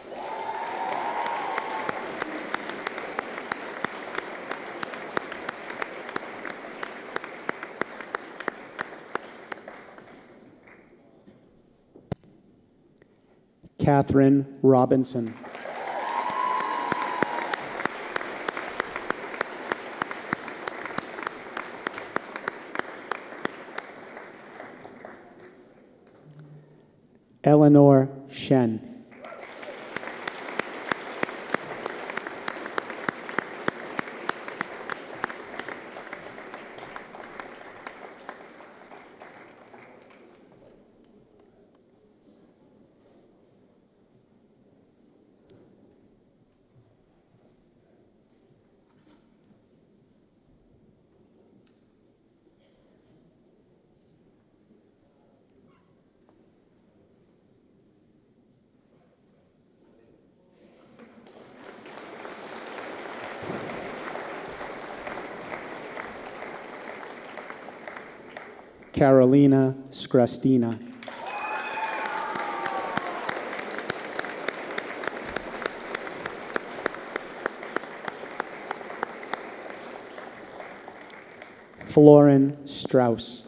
Catherine Robinson. Eleanor Shen. Carolina Scrastina. Florin Strauss.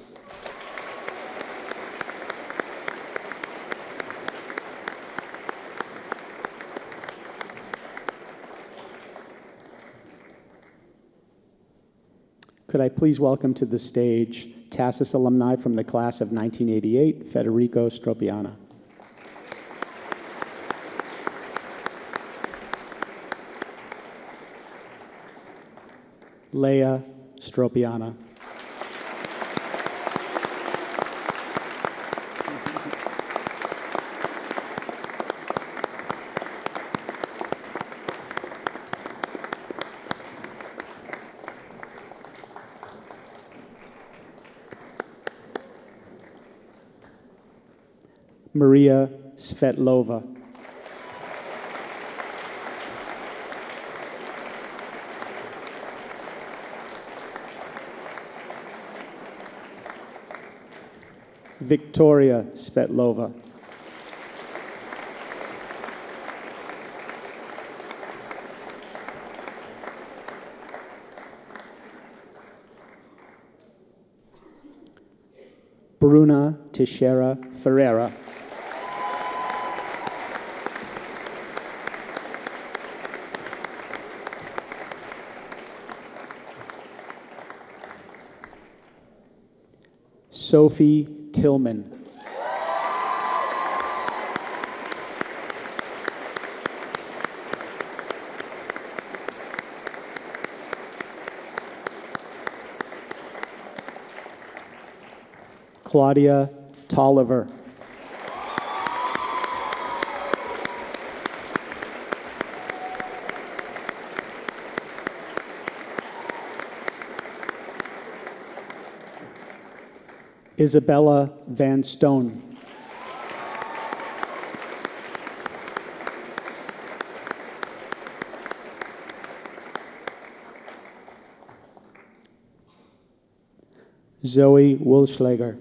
Could I please welcome to the stage TASIS alumni from the class of 1988, Federico Stropiana. Leia Stropiana. Maria Svetlova. Victoria Svetlova. Bruna Teixeira Ferreira. Sophie Tillman. Claudia Tolliver. Isabella Van Stone. Zoe Wolschlager.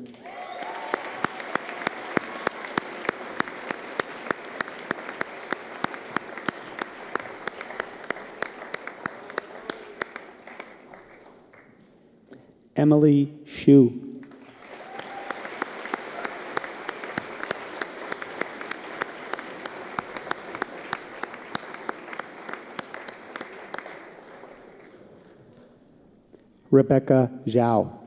Emily Shu. Rebecca Zhao.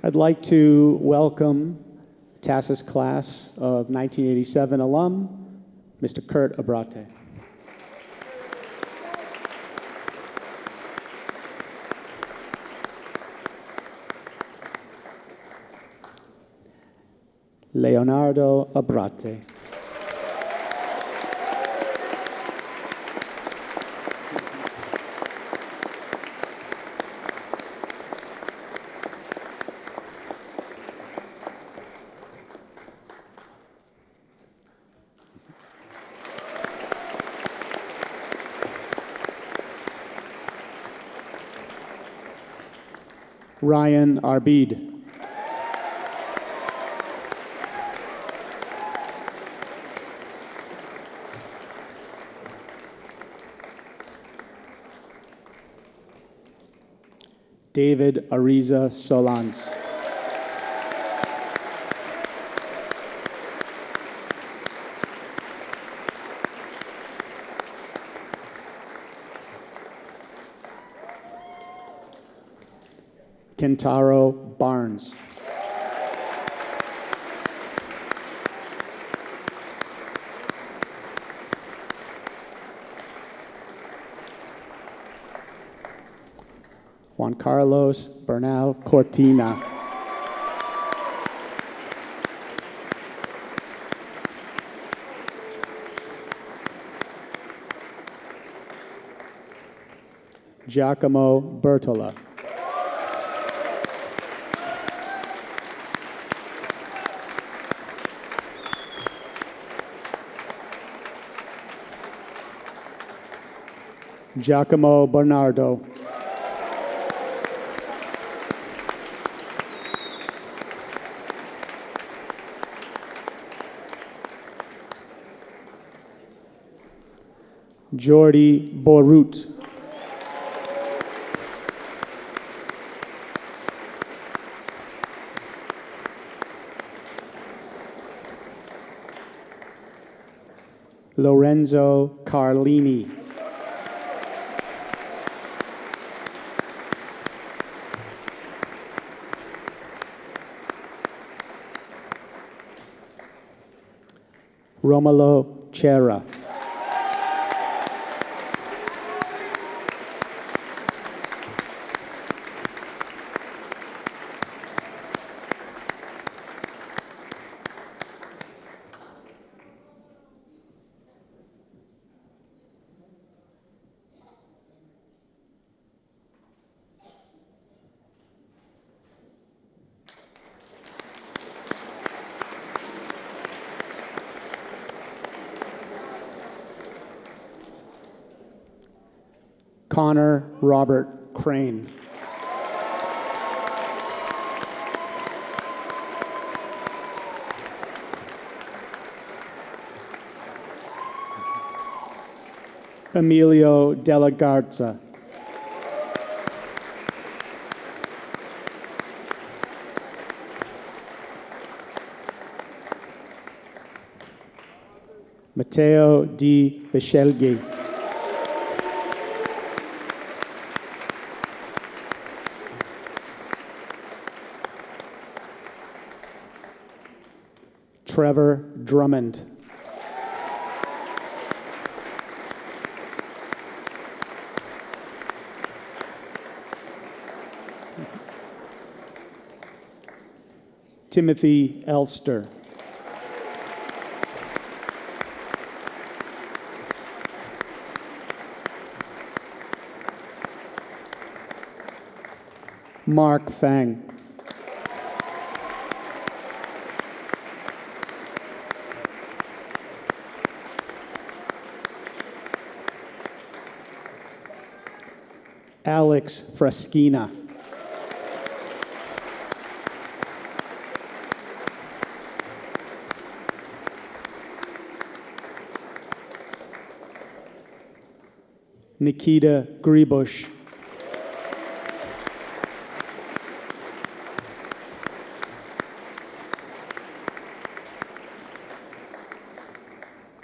I'd like to welcome TASIS class of 1987 alum, Mr. Kurt Abrate. Leonardo Abrate. Ryan Arbid. David Ariza Solans. Kentaro Barnes. Juan Carlos Bernal Cortina. Giacomo Bertola. Giacomo Bernardo. Jordi Borut. Lorenzo Carlini. Romolo Chera. Connor Robert Crane. Emilio Della Garza. Matteo Di Biscelghi. Trevor Drummond. Timothy Elster. Mark Fang. Alex Fraschina. Nikita Gribush.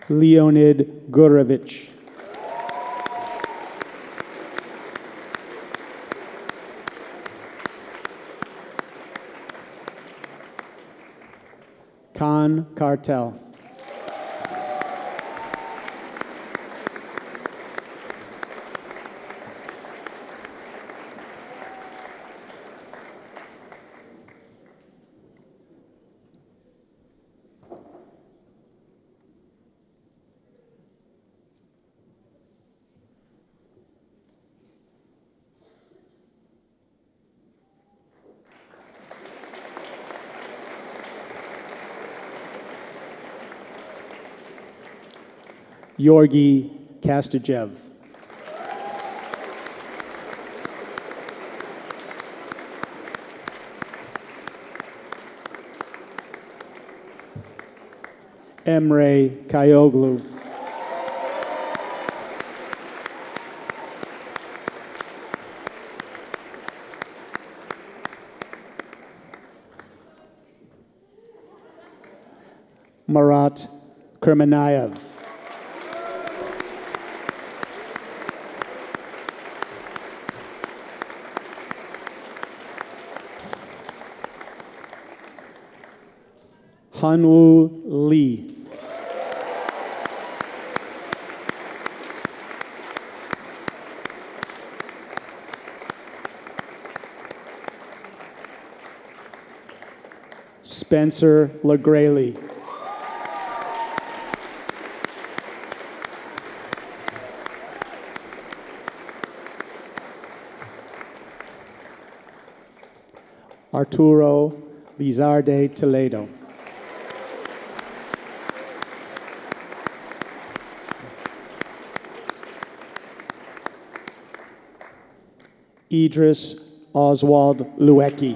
Leonid Gurevich. Khan Cartel. Georgi Kastajev. Emre Kayoglu. Marat Kermenayev. Hanwoo Lee. Spencer LaGraley. Arturo Lizarde Toledo. Idris Oswald Luecki.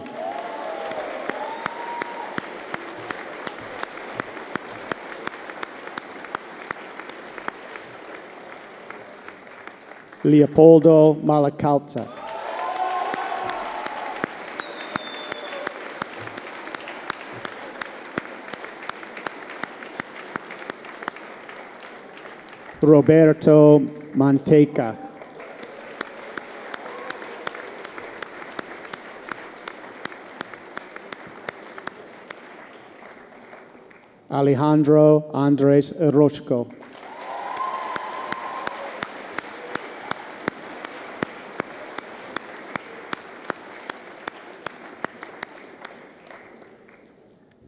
Leopoldo Malacalza. Roberto Manteca. Alejandro Andres Orozco.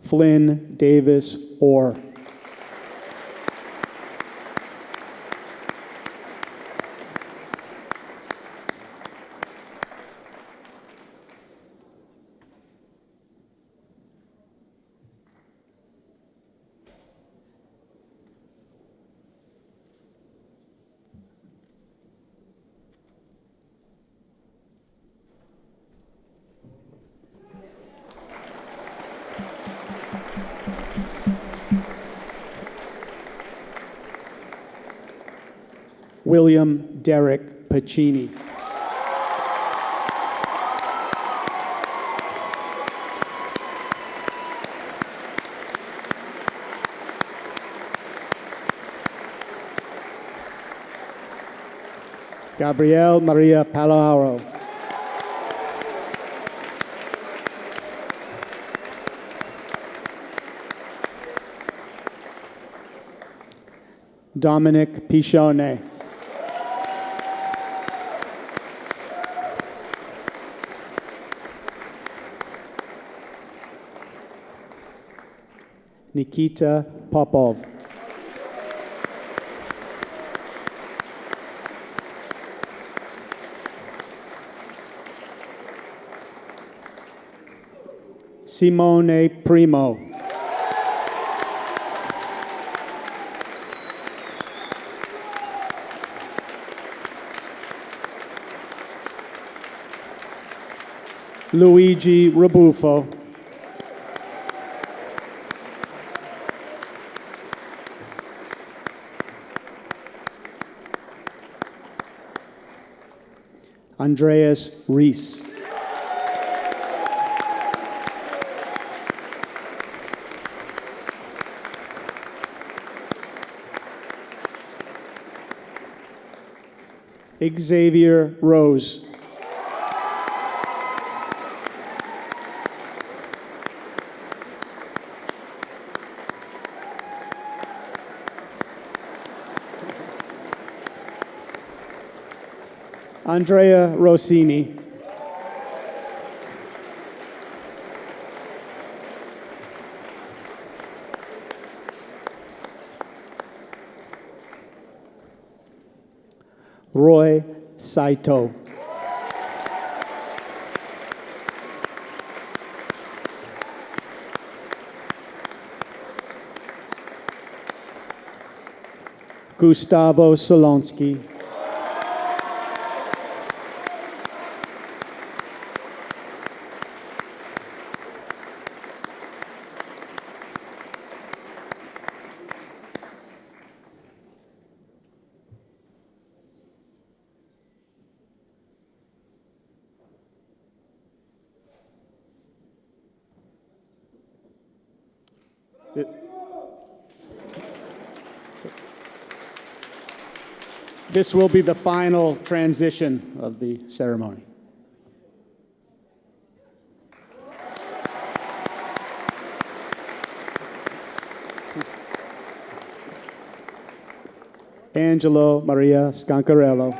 Flynn Davis Orr. William Derek Pacini. Gabriel Maria Palaro. Dominic Pichone. Nikita Popov. Simone Primo. Luigi Rebufo. Andreas Rees. Xavier Rose. Andrea Rossini. Roy Saito. Gustavo Solonsky. This will be the final transition of the ceremony. Angelo Maria Scancarello.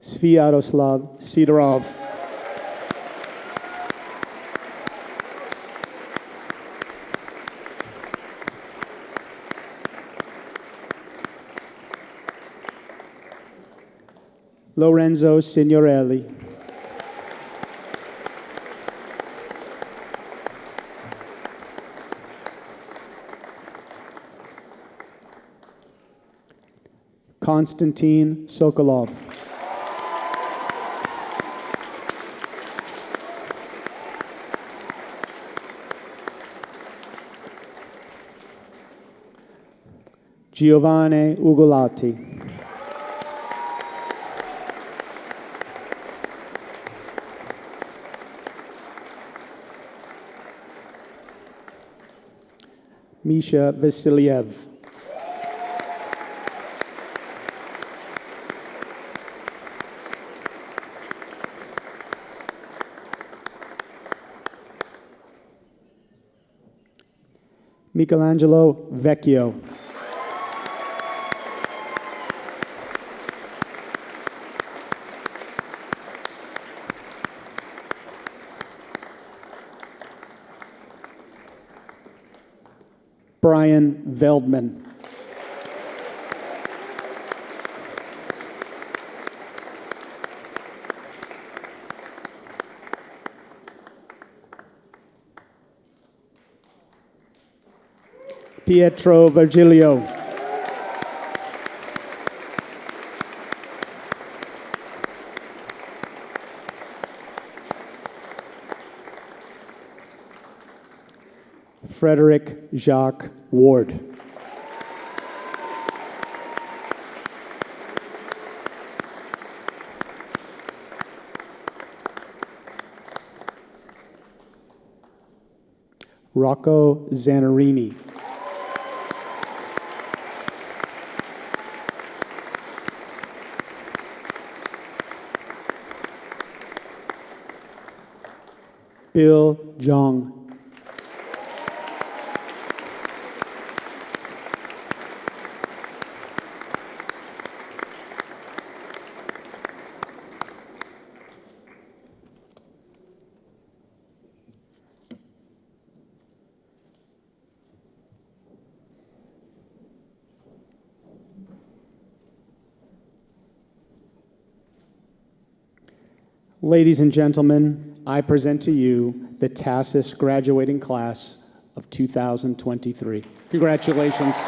Sviatoslav Sidorov. Lorenzo Signorelli. Konstantin Sokolov. Giovanni Ugolati. Misha Vasiliev. Michelangelo Vecchio. Brian Veldman. Pietro Virgilio. Frederick Jacques Ward. Rocco Zanarini. Bill Jong. Ladies and gentlemen, I present to you the TASIS graduating class of 2023. Congratulations.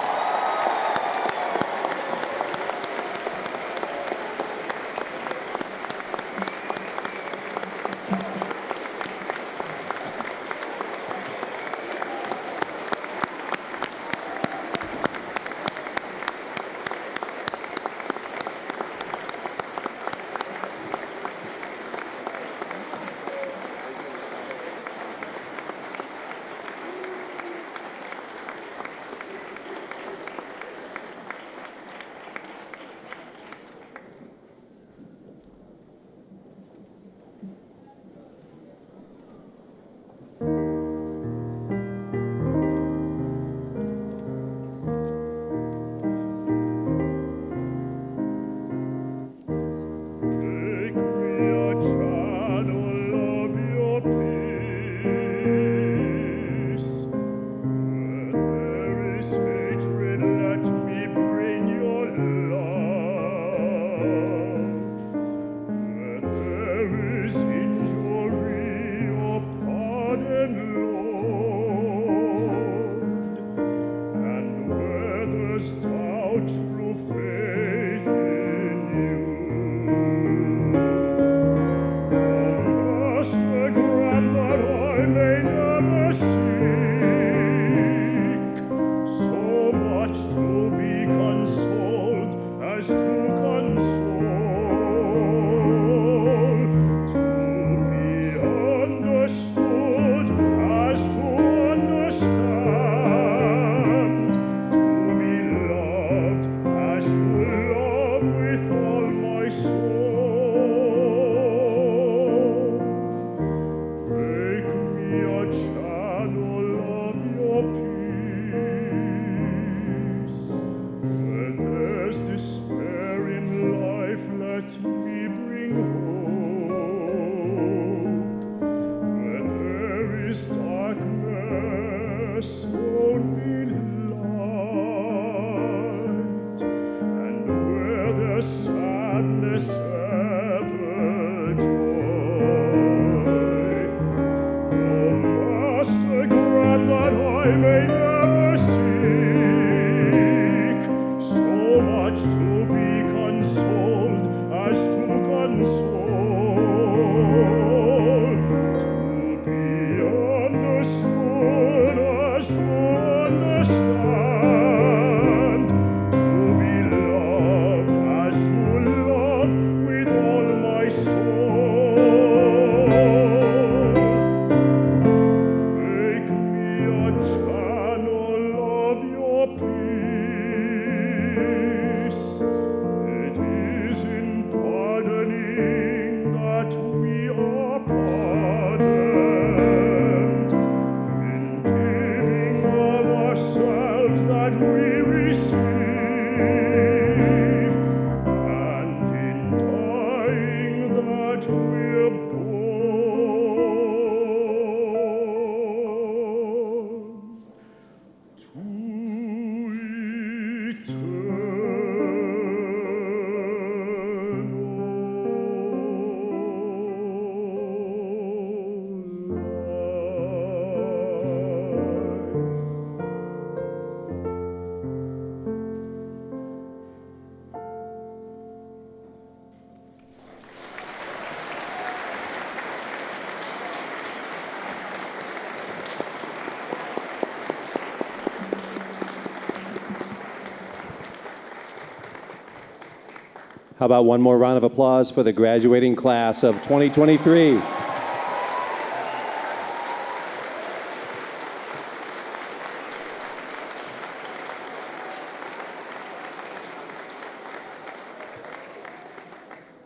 How about one more round of applause for the graduating class of 2023?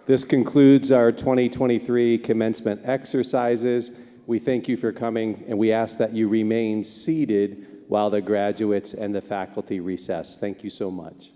This concludes our 2023 commencement exercises. We thank you for coming, and we ask that you remain seated while the graduates and the faculty recess. Thank you so much.